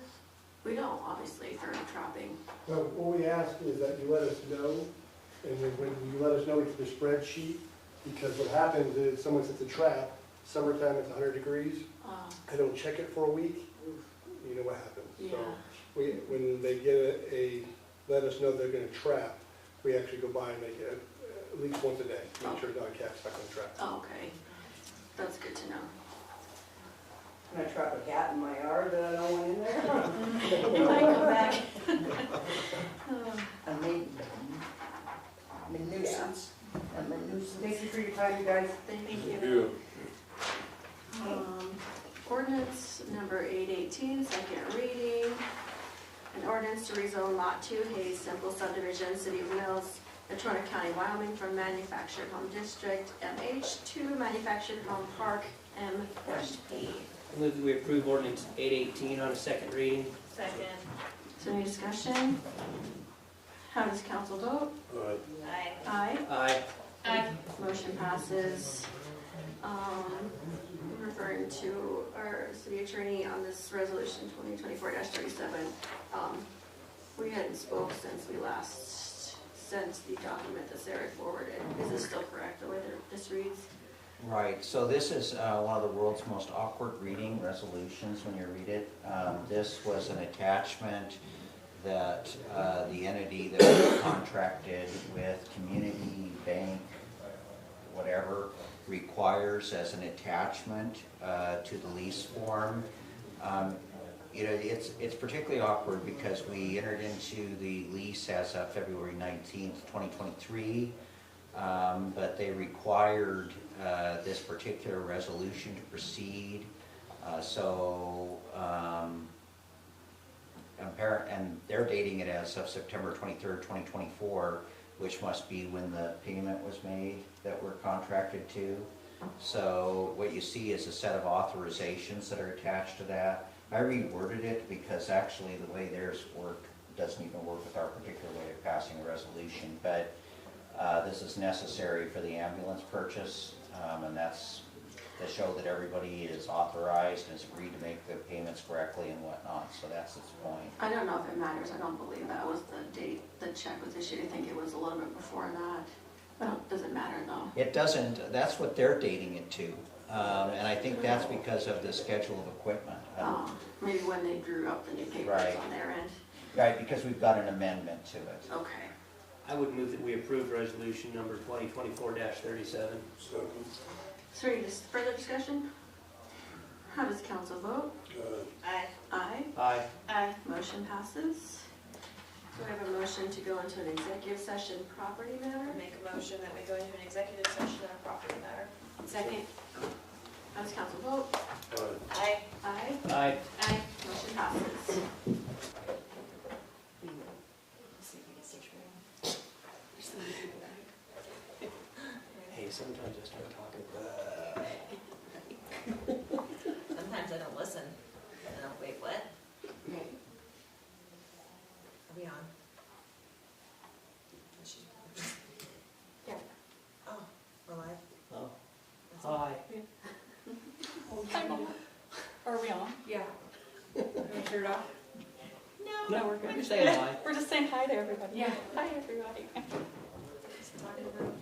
D: we don't, obviously, for trapping.
L: Well, what we ask is that you let us know, and then when you let us know, we keep a spreadsheet, because what happens is someone sets a trap, summertime it's 100 degrees, I don't check it for a week, you know what happens.
D: Yeah.
L: So when they get let us know they're gonna trap, we actually go by and make it at least once a day, make sure dog cat's back on the trap.
D: Oh, okay. That's good to know.
H: Can I trap a cat in my yard that I don't want in there?
D: You might come back.
I: A nuisance, a nuisance.
H: Thank you for your time, you guys.
D: Thank you. Ordinance number 818, second reading. An ordinance to rezone Lot 2, Hayes Simple Subdivision, City of Mills, Natrona County, Wyoming, from Manufactured Home District, MH, to Manufactured Home Park, M-P.
C: I move that we approve ordinance 818 on a second reading.
A: Second.
D: Is there any discussion? How does council vote?
A: Aye.
D: Aye.
C: Aye.
A: Aye.
D: Motion passes. Referring to our city attorney on this resolution 2024-37. We hadn't spoke since we last sent the document that Sarah forwarded. Is this still correct, the way that this reads?
M: Right, so this is one of the world's most awkward reading resolutions when you read it. This was an attachment that the entity that was contracted with Community Bank, whatever, requires as an attachment to the lease form. You know, it's particularly awkward because we entered into the lease as of February 19th, 2023, but they required this particular resolution to proceed. And they're dating it as of September 23rd, 2024, which must be when the payment was made that we're contracted to. So what you see is a set of authorizations that are attached to that. I reworded it because actually the way theirs work doesn't even work with our particular way of passing a resolution, but this is necessary for the ambulance purchase, and that's to show that everybody is authorized and has agreed to make the payments correctly and whatnot, so that's its point.
D: I don't know if it matters. I don't believe that was the date the check was issued. I think it was a little bit before that. Well, it doesn't matter though.
M: It doesn't, that's what they're dating it to, and I think that's because of the schedule of equipment.
D: Maybe when they drew up the new papers
M: Right.
D: on their end.
M: Right, because we've got an amendment to it.
D: Okay.
C: I would move that we approve resolution number 2024-37.
D: Is there any further discussion? How does council vote?
A: Aye.
D: Aye.
C: Aye.
D: Aye. Motion passes. Do I have a motion to go into an executive session property matter?
A: Make a motion that we go into an executive session on a property matter.
D: Second. How does council vote?
A: Aye.
D: Aye.
C: Aye.
D: Aye. Motion passes.
C: Hey, sometimes I start talking.
K: Sometimes I don't listen. And I'm, wait, what? Are we on?
A: Yeah.
K: Oh, we're live?
C: Oh.
K: That's all.
C: Hi.
A: Are we on?
K: Yeah.
A: Are we turned off?
C: No, we're good. You're saying hi.
A: We're just saying hi to everybody.
K: Yeah.
A: Hi, everybody.
K: Just talking about.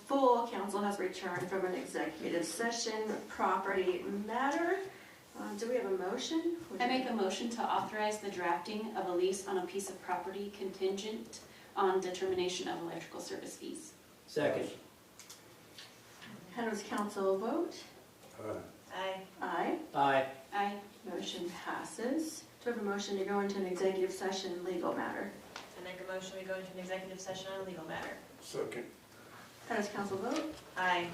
D: full council has returned from an executive session, property matter. Do we have a motion?
N: I make a motion to authorize the drafting of a lease on a piece of property contingent on determination of electrical service fees.
C: Second.
D: How does council vote?
K: Aye.
D: Aye.
C: Aye.
N: Aye.
D: Motion passes. Do we have a motion to go into an executive session legal matter?
K: I make a motion, we go into an executive session on a legal matter.
B: Second.
D: How does council vote?
K: Aye.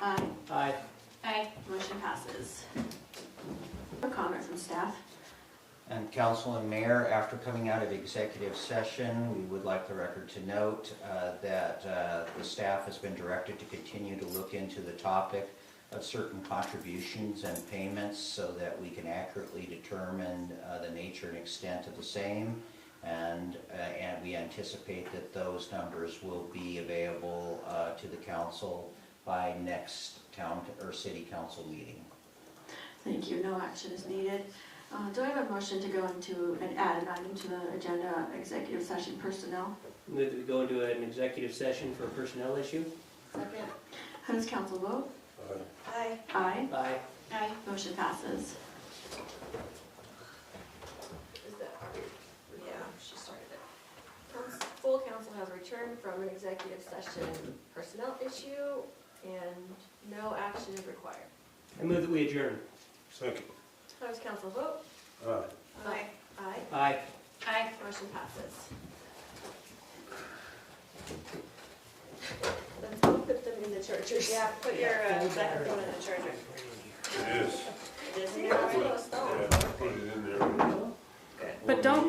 D: Aye.
C: Aye.
N: Aye.
D: Motion passes. A comment from staff?
M: And council and mayor, after coming out of executive session, we would like the record to note that the staff has been directed to continue to look into the topic of certain contributions and payments so that we can accurately determine the nature and extent of the same. And we anticipate that those numbers will be available to the council by next town or city council meeting.
D: Thank you. No action is needed. Do I have a motion to go into and add an item to the agenda, executive session personnel?
C: Move that we go into an executive session for a personnel issue.
K: Second.
D: How does council vote?
K: Aye.
D: Aye.
C: Aye.
N: Aye.
D: Motion passes.
K: Is that, yeah, she started it.
D: Full council has returned from an executive session personnel issue and no action is required.
C: I move that we adjourn.
B: Second.
D: How does council vote?
K: Aye.
D: Aye.
C: Aye.
N: Aye.
D: Motion passes. Let's go put them in the chargers.
K: Yeah, put your microphone in the charger.
B: It is.
K: It is in
B: Yeah,
K: your
B: I put it in there.
K: Good.
D: But don't